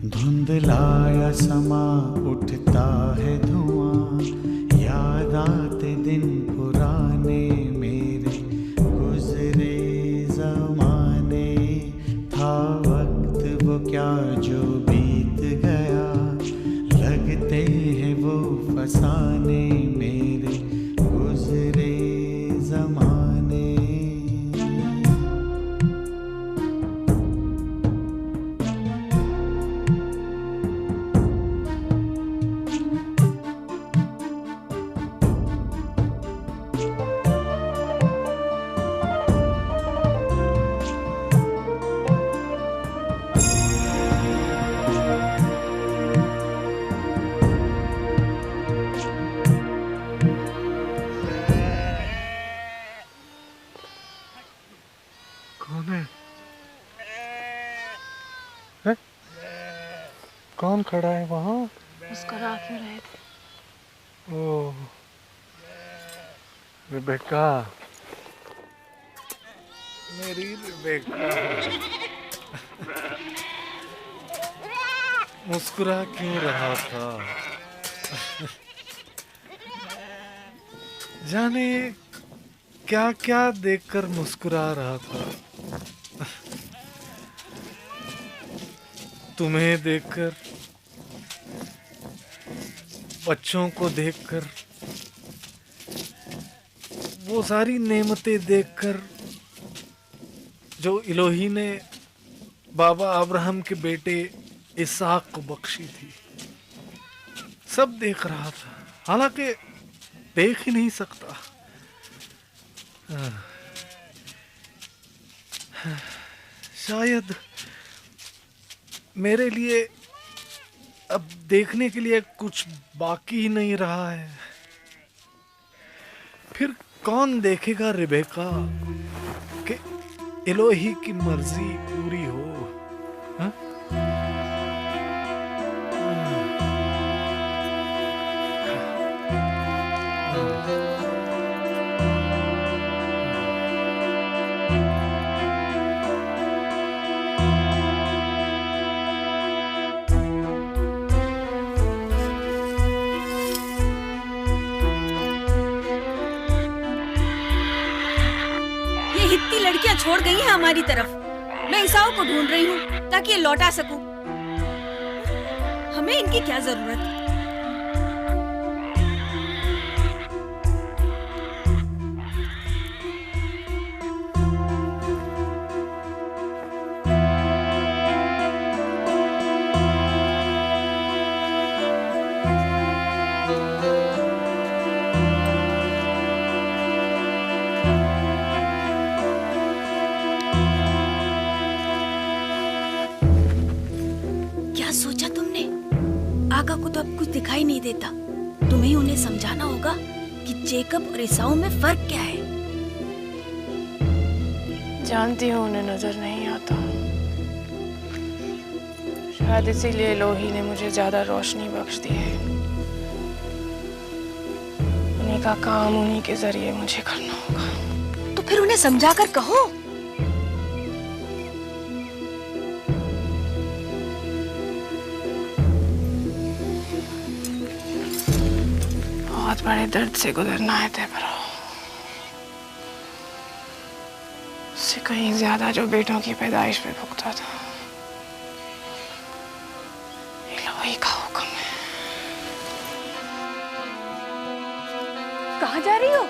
धुंधलाया समा उठता है धुआं, याद आते दिन पुराने मेरे गुजरे जमाने। था वक्त वो क्या जो बीत गया, लगते हैं वो फसाने मेरे गुजरे जमाने। है? कौन खड़ा है वहाँ? मुस्कुरा क्यों रहे थे? ओह, रिबेका, मेरी रिबेका। मुस्कुरा क्यों रहा था? जाने क्या क्या देखकर मुस्कुरा रहा था। तुम्हें देखकर, बच्चों को देखकर, वो सारी नेमतें देखकर जो इलोही ने बाबा अब्राहम के बेटे इसाक को बख्शी थी, सब देख रहा था, हालांकि देख ही नहीं सकता। शायद मेरे लिए अब देखने के लिए कुछ बाकी ही नहीं रहा है। फिर कौन देखेगा रिबेका कि इलोही की मर्जी पूरी हो? हा? लड़कियां छोड़ गई हैं हमारी तरफ। मैं ईसाओं को ढूंढ रही हूँ ताकि ये लौटा सकूं। हमें इनकी क्या जरूरत है? सोचा तुमने? आगा को तो अब कुछ दिखाई नहीं देता। तुम्हें उन्हें समझाना होगा कि जेकब और ईसाऊ में फर्क क्या है। जानती हूँ उन्हें नजर नहीं आता, शायद इसीलिए इलोही ने मुझे ज्यादा रोशनी बख्श दी है। उन्हीं का काम उन्हीं के जरिए मुझे करना होगा। तो फिर उन्हें समझा कर कहो। बहुत बड़े दर्द से गुजरना है तय पर, उससे कहीं ज्यादा जो बेटों की पैदाइश पे भुगता था। इलोही का हुक्म है। कहाँ जा रही हो?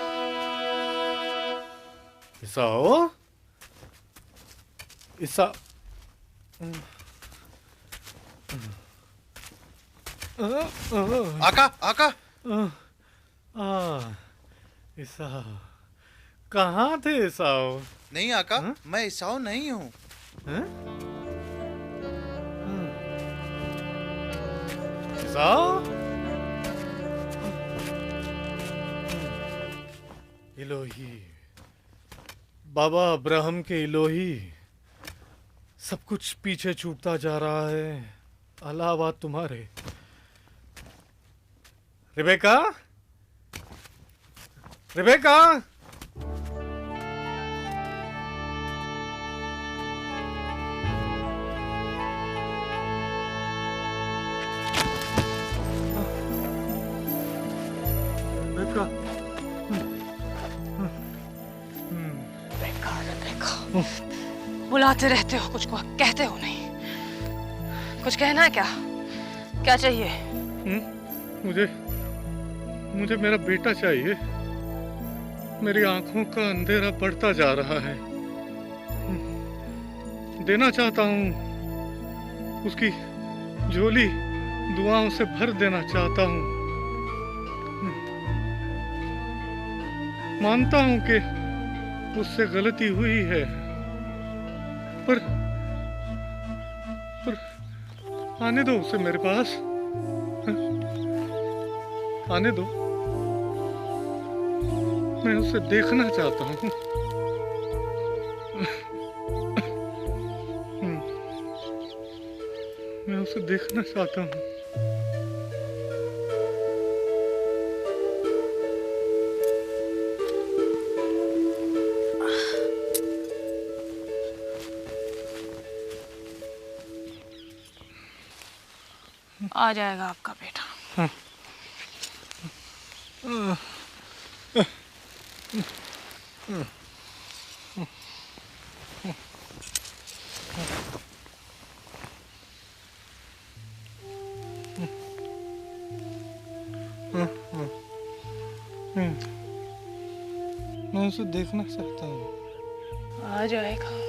ईसाऊ, ईसा आका, आका। ईसाऊ, कहाँ थे ईसाऊ? नहीं आका, मैं ईसाऊ नहीं हूँ। ईसाऊ? इलोही, बाबा अब्राहम के इलोही, सब कुछ पीछे छूटता जा रहा है अलावा तुम्हारे। रिबेका, रिबेका, बुलाते रहते हो, कुछ को कहते हो नहीं। कुछ कहना है क्या? क्या चाहिए? मुझे मेरा बेटा चाहिए। मेरी आंखों का अंधेरा बढ़ता जा रहा है। देना चाहता हूँ, उसकी झोली दुआओं से भर देना चाहता हूँ। मानता हूँ कि उससे गलती हुई है, पर आने दो उसे मेरे पास। आने दो, मैं उसे देखना चाहता हूँ। मैं उसे देखना चाहता हूँ। आ जाएगा आपका बेटा। मैं उसे देखना चाहता हूँ। आ जाएगा।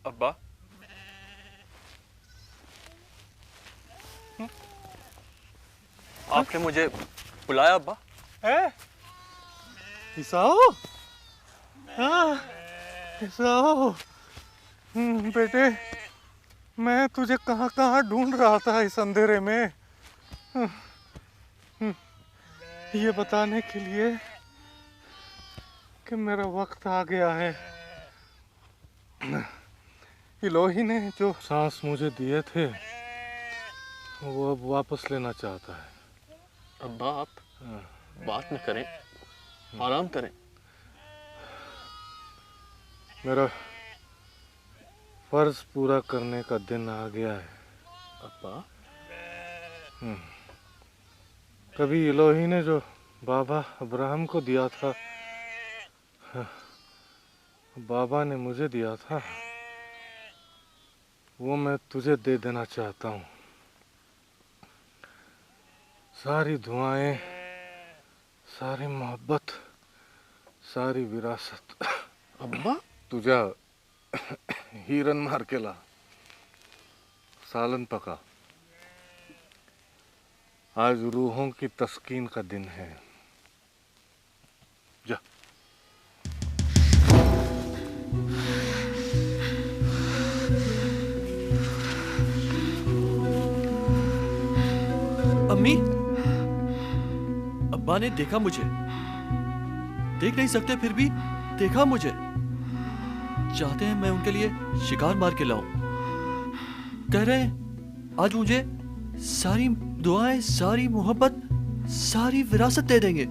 अब्बा, आपने मुझे बुलाया अब्बा? ईसाओ, हाँ, ईसाओ, बेटे, मैं तुझे कहाँ कहाँ ढूंढ रहा था इस अंधेरे में, ये बताने के लिए कि मेरा वक्त आ गया है। इलोही ने जो सांस मुझे दिए थे वो अब वापस लेना चाहता है। अब्बा, आप बात न करें, आराम करें। मेरा फर्ज पूरा करने का दिन आ गया है। अब्बा, कभी इलोही ने जो बाबा अब्राहम को दिया था, बाबा ने मुझे दिया था, वो मैं तुझे दे देना चाहता हूँ। सारी दुआएं, सारी मोहब्बत, सारी विरासत। अब्बा, तुझा हिरन मार के ला, सालन पका। आज रूहों की तस्कीन का दिन है। जा। अम्मी, अब्बा ने देखा मुझे, देख नहीं सकते फिर भी देखा मुझे। चाहते हैं मैं उनके लिए शिकार मार के लाऊं। कह रहे हैं आज मुझे सारी दुआएं, सारी मोहब्बत, सारी विरासत दे देंगे।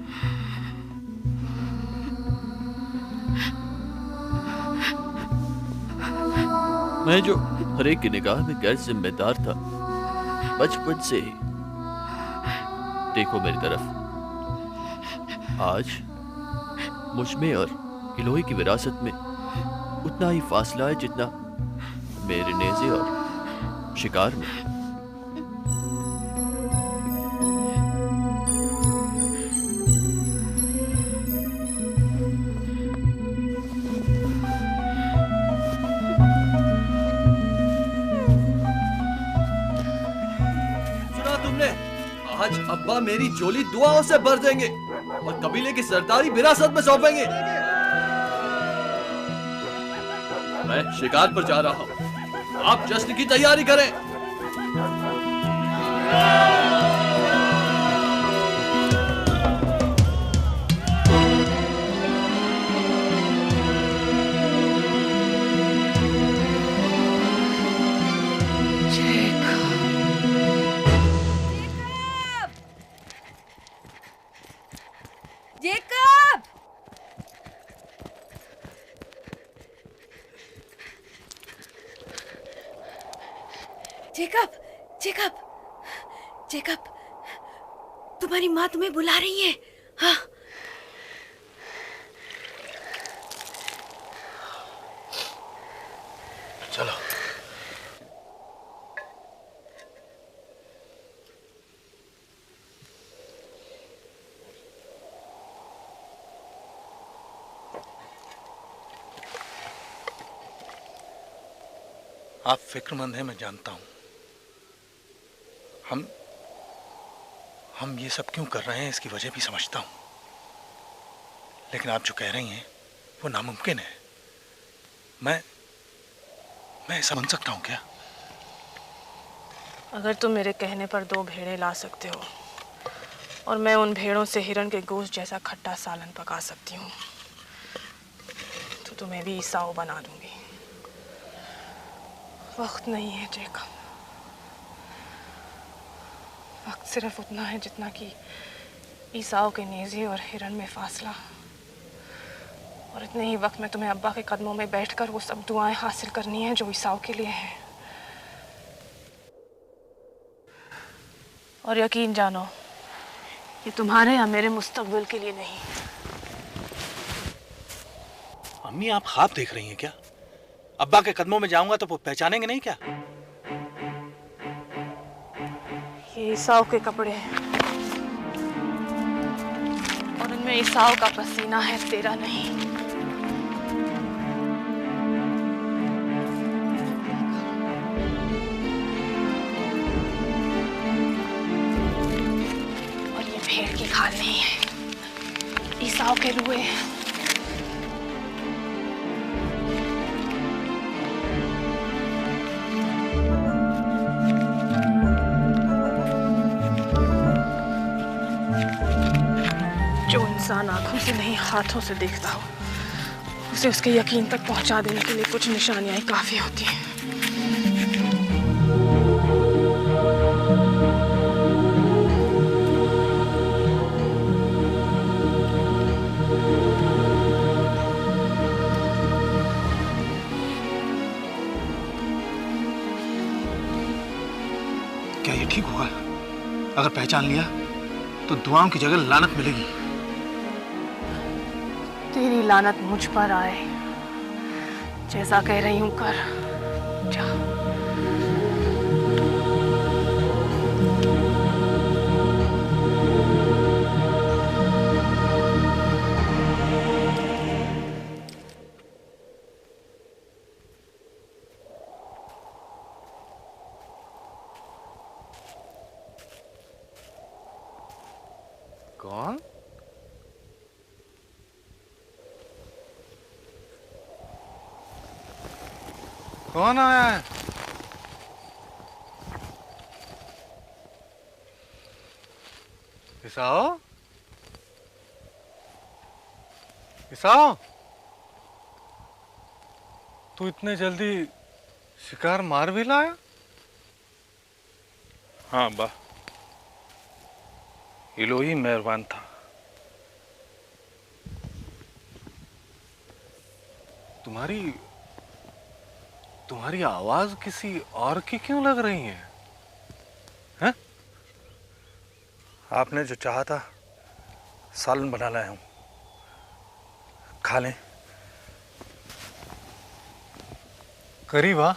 मैं जो हर एक की निगाह में गैर जिम्मेदार था बचपन से ही। देखो मेरी तरफ, आज मुझ में और इलोही की विरासत में उतना ही फासला है जितना मेरे नेज़े और शिकार में। सुना तुमने? आज अब्बा मेरी झोली दुआओं से भर देंगे और कबीले की सरदारी विरासत में सौंपेंगे। मैं शिकार पर जा रहा हूं, आप जश्न की तैयारी करें। जेकब! जेकब, जेकब, जेकब, तुम्हारी माँ तुम्हें बुला रही है। हाँ। चलो। आप फिक्रमंद हैं, मैं जानता हूं। हम ये सब क्यों कर रहे हैं इसकी वजह भी समझता हूं, लेकिन आप जो कह रही हैं वो नामुमकिन है। मैं ऐसा बन सकता हूं क्या? अगर तुम मेरे कहने पर 2 भेड़ें ला सकते हो और मैं उन भेड़ों से हिरण के गोश्त जैसा खट्टा सालन पका सकती हूँ, तो तुम्हें भी ईसाऊ बना दूंगी। वक्त नहीं है जेकब, वक्त सिर्फ उतना है जितना कि ईसाऊ के नेज़े और हिरण में फासला। और इतने ही वक्त में तुम्हें अब्बा के कदमों में बैठकर वो सब दुआएं हासिल करनी है जो ईसाऊ के लिए हैं। और यकीन जानो, ये तुम्हारे या मेरे मुस्तकबिल के लिए नहीं। अम्मी, आप ख्वाब देख रही हैं क्या? अब्बा के कदमों में जाऊंगा तो वो पहचानेंगे नहीं क्या? ये ईसाऊ के कपड़े हैं और इनमें ईसाऊ का पसीना है, तेरा नहीं। और ये भेड़ की खाल नहीं है, ईसाऊ के रुए हैं। जो इंसान आंखों से नहीं हाथों से देखता हो, उसे उसके यकीन तक पहुंचा देने के लिए कुछ निशानियां ही काफी होती हैं। क्या ये ठीक होगा? अगर पहचान लिया तो दुआओं की जगह लानत मिलेगी। तेरी लानत मुझ पर आए, जैसा कह रही हूं कर। जा। कौन? कौन आया है? ईसाऊ? ईसाऊ? तू इतने जल्दी शिकार मार भी लाया? हाँ अब्बा, इलोही मेहरबान था। तुम्हारी आवाज किसी और की क्यों लग रही है? हैं? आपने जो चाहा था सालन बना लाया हूं, खा लें। करीब आ,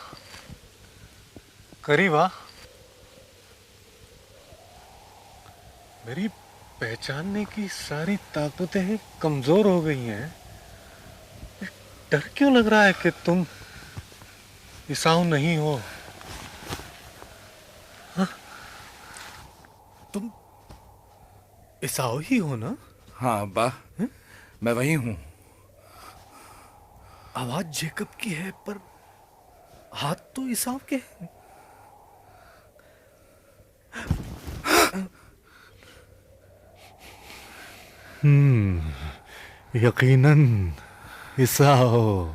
करीब आ। मेरी पहचानने की सारी ताकतें कमजोर हो गई हैं। डर क्यों लग रहा है कि तुम ईसाऊ नहीं हो? हाँ? तुम ईसाऊ ही हो ना? हाँ अब्बा, मैं वही हूं। आवाज जेकब की है पर हाथ तो ईसाऊ के हैं। यकीनन ईसाऊ,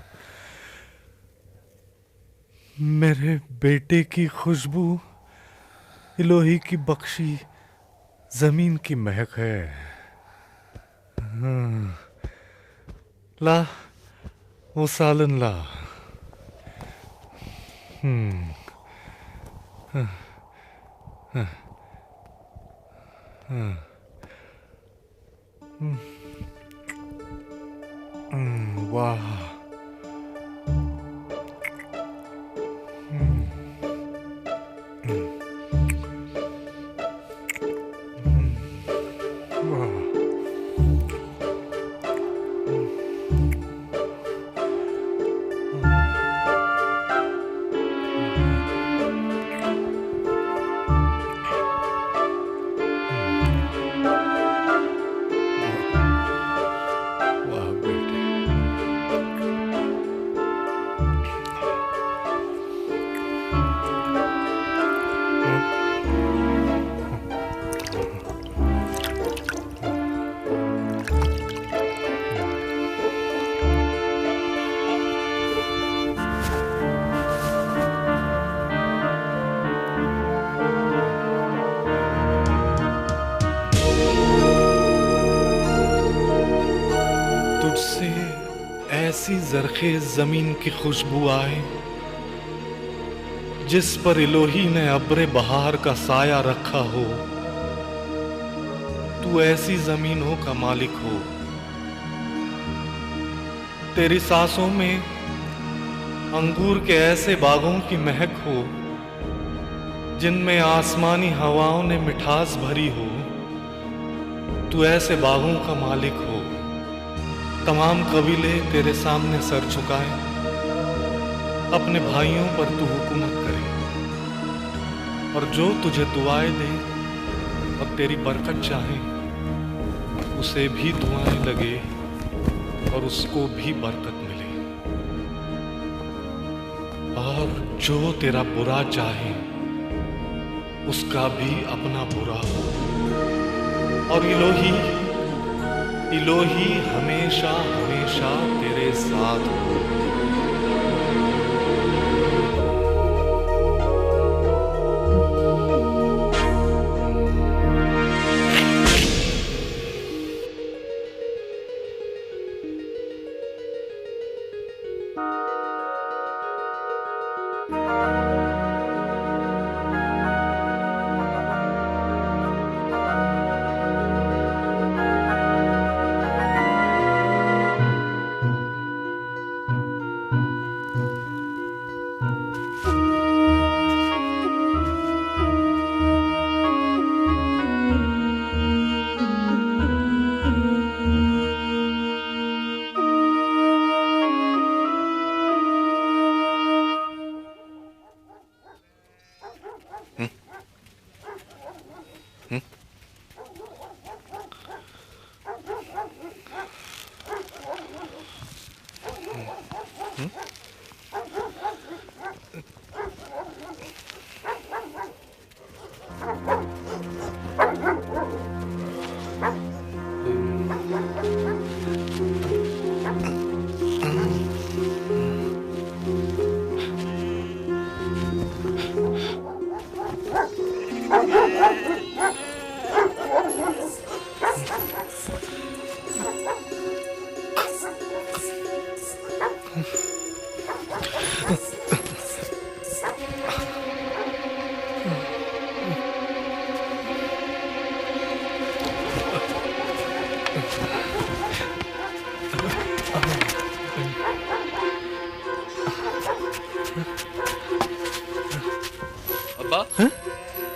मेरे बेटे की खुशबू इलोही की बख्शी जमीन की महक है। ला वो सालन ला। वाह, ऐसी जरखेज जमीन की खुशबू आए जिस पर इलोही ने अब्रे बहार का साया रखा हो। तू ऐसी जमीनों का मालिक हो। तेरी सांसों में अंगूर के ऐसे बागों की महक हो जिनमें आसमानी हवाओं ने मिठास भरी हो। तू ऐसे बागों का मालिक हो। तमाम कबीले तेरे सामने सर झुकाएं, अपने भाइयों पर तू हुकूमत करे और जो तुझे दुआएं दे और तेरी बरकत चाहे उसे भी दुआएं लगे और उसको भी बरकत मिले। और जो तेरा बुरा चाहे उसका भी अपना बुरा हो। और इलोही हमेशा हमेशा तेरे साथ हो।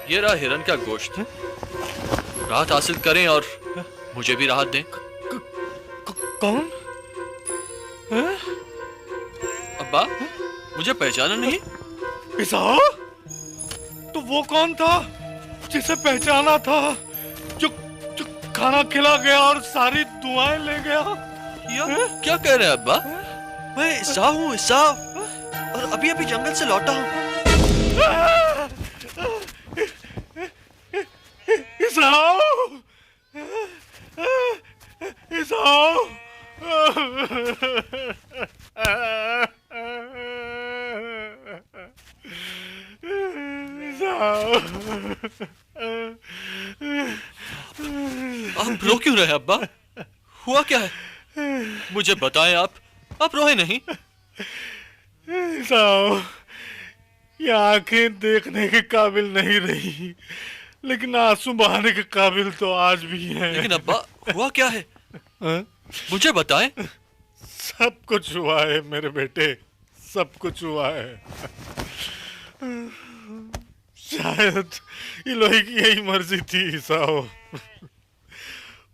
ये रहा हिरन का गोश्त। राहत हासिल करें और मुझे भी राहत दें। कौन? अब्बा, मुझे पहचाना नहीं? इसाओ, तो वो कौन था जिसे पहचाना था, जो खाना खिला गया और सारी दुआएं ले गया? क्या कह रहे हैं अब्बा? मैं इसा हूँ, इसा, और अभी अभी जंगल से लौटा हूँ। इसाओ, इसाओ, आप रो क्यों रहे अब्बा? हुआ क्या है? मुझे बताएं आप रोए नहीं। इसाओ, ये आंखें देखने के काबिल नहीं रही, लेकिन आंसू बहाने के काबिल तो आज भी हैं। लेकिन अब्बा, हुआ क्या है? मुझे बताएं। सब कुछ हुआ है मेरे बेटे, सब कुछ हुआ है। शायद इलोही की यही मर्जी थी इसाओ।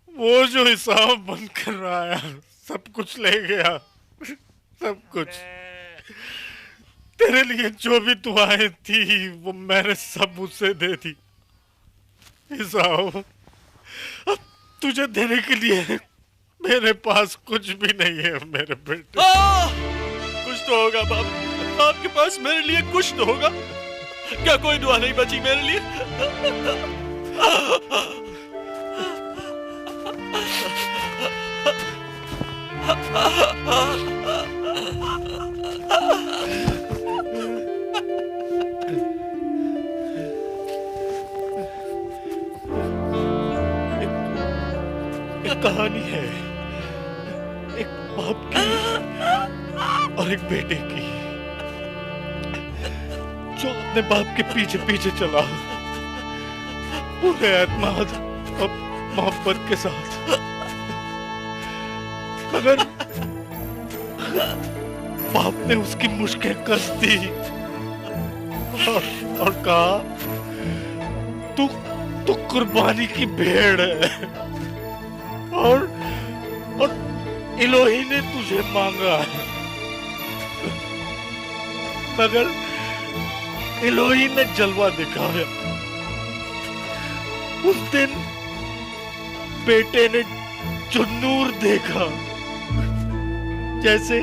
वो जो इसाओ बनकर आया सब कुछ ले गया, सब कुछ। तेरे लिए जो भी दुआएं थी वो मैंने सब उसे दे दी। इसाओ, अब तुझे देने के लिए मेरे पास कुछ भी नहीं है मेरे बेटे। कुछ तो होगा बाप, आपके पास मेरे लिए कुछ तो होगा। क्या कोई दुआ नहीं बची मेरे लिए? एक कहानी है, एक बाप की और एक बेटे की, जो अपने बाप के पीछे पीछे चला पूरे एतमाद और मोहब्बत के साथ, मगर बाप ने उसकी मुश्किल कस दी और कहा तू कुर्बानी की भेड़ है और इलोही ने तुझे मांगा है, मगर इलोही ने जलवा दिखाया। उस दिन बेटे ने जो नूर देखा, जैसे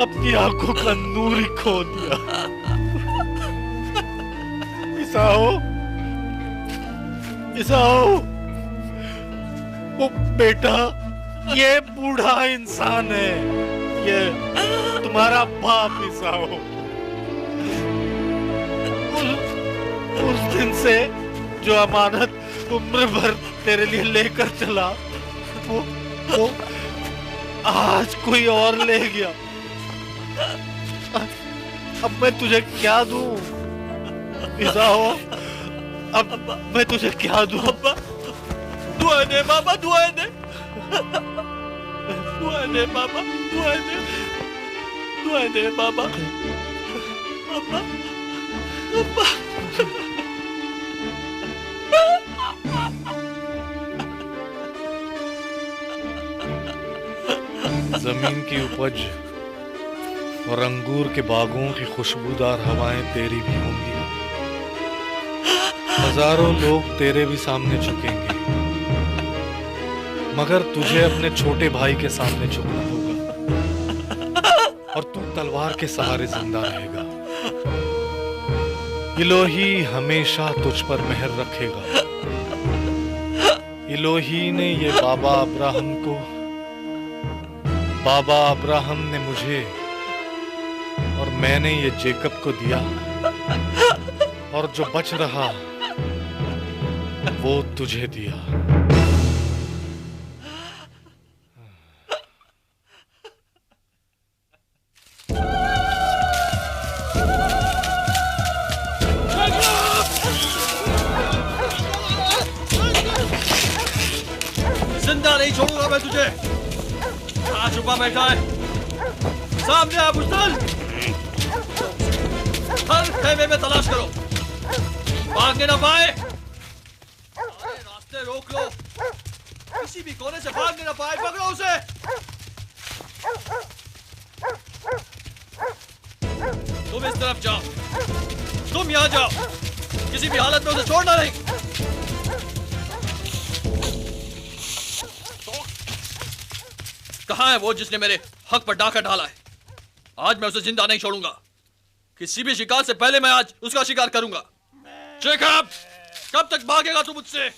अपनी आंखों का नूर ही खो दिया। इसाओ, वो बेटा ये बूढ़ा इंसान है, ये तुम्हारा बाप इसाओ। उस दिन से जो अमानत उम्र भर तेरे लिए लेकर चला, वो आज कोई और ले गया। अब मैं तुझे क्या दूं इसाओ? अब मैं तुझे क्या दूं? अब्बा दुआ दे बाबा, दुआ दे, दुआ दे बाबा, दुआ दे, दुआ दे बाबा। अब्बा, अब्बा। जमीन की उपज और अंगूर के बागों की खुशबूदार हवाएं तेरी भी होंगी। हजारों लोग तेरे भी सामने झुकेंगे, मगर तुझे अपने छोटे भाई के सामने झुकना होगा और तू तलवार के सहारे जिंदा रहेगा। इलोही हमेशा तुझ पर मेहर रखेगा। इलोही ने ये बाबा अब्राहम ने मुझे और मैंने ये जेकब को दिया, और जो बच रहा वो तुझे दिया। जिंदा नहीं छोड़ूंगा मैं तुझे। कहाँ छुपा बैठा है? सामने आ बुज़दिल। हर खेमे में तलाश करो, भागने ना पाए। रास्ते रोक लो, किसी भी कोने से भागने ना पाए, पकड़ो उसे। तुम इस तरफ जाओ, तुम यहाँ जाओ, किसी भी हालत में उसे छोड़ना नहीं। कहाँ है वो जिसने मेरे हक पर डाका डाला है? आज मैं उसे जिंदा नहीं छोड़ूंगा। किसी भी शिकार से पहले मैं आज उसका शिकार करूंगा। जेकब, कब तक भागेगा तू मुझसे?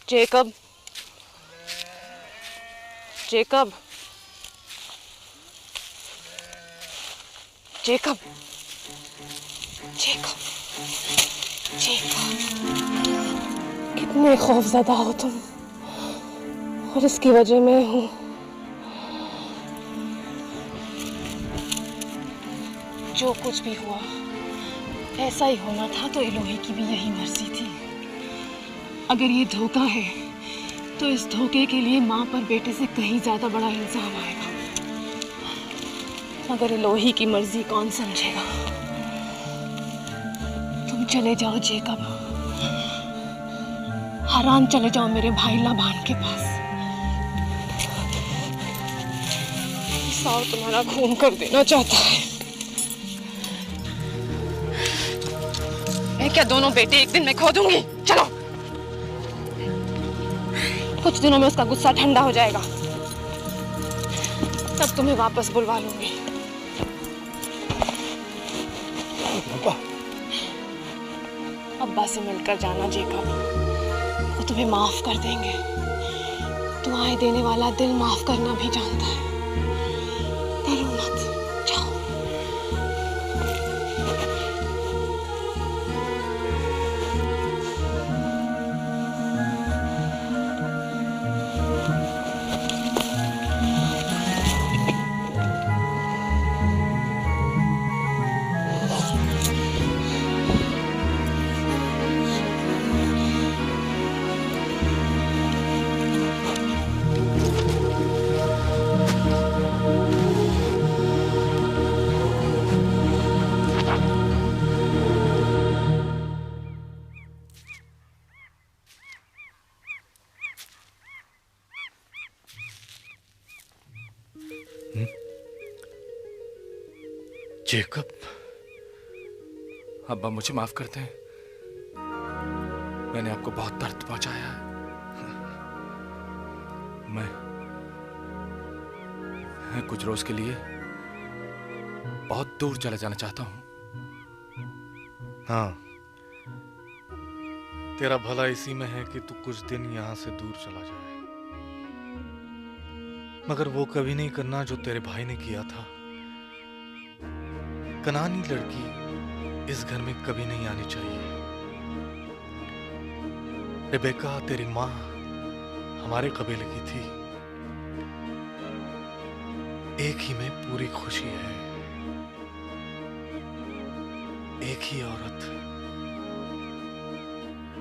Jacob, Jacob, Jacob, Jacob, Jacob, कितने खौफज़दा हो तुम, और इसकी वजह मैं हूं। जो कुछ भी हुआ ऐसा ही होना था, तो इलोही की भी यही मर्जी थी। अगर ये धोखा है तो इस धोखे के लिए माँ पर बेटे से कहीं ज्यादा बड़ा इल्जाम आएगा। मगर इलोही की मर्जी कौन समझेगा? तुम चले जाओ जेकब, हरान चले जाओ मेरे भाई लाबान के पास। साव तुम्हारा खून कर देना चाहता है। मैं क्या दोनों बेटे एक दिन में खो दूंगी? चलो, कुछ दिनों में उसका गुस्सा ठंडा हो जाएगा, तब तुम्हें वापस बुलवा लूंगी। अब्बा से मिलकर जाना जेकब, वो तुम्हें माफ कर देंगे। दुआएं देने वाला दिल माफ करना भी जानता है। डरो मत, जाओ। जेकब, अब्बा मुझे माफ करते हैं, मैंने आपको बहुत दर्द पहुंचाया है। मैं कुछ रोज के लिए बहुत दूर चला जाना चाहता हूं। हाँ, तेरा भला इसी में है कि तू कुछ दिन यहां से दूर चला जाए, मगर वो कभी नहीं करना जो तेरे भाई ने किया था। कनानी लड़की इस घर में कभी नहीं आनी चाहिए। रेबेका, तेरी माँ हमारे कबीले की थी। एक ही में पूरी खुशी है, एक ही औरत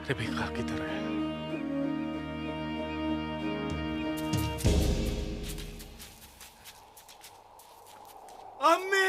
रेबेका की तरह है। अम्मी!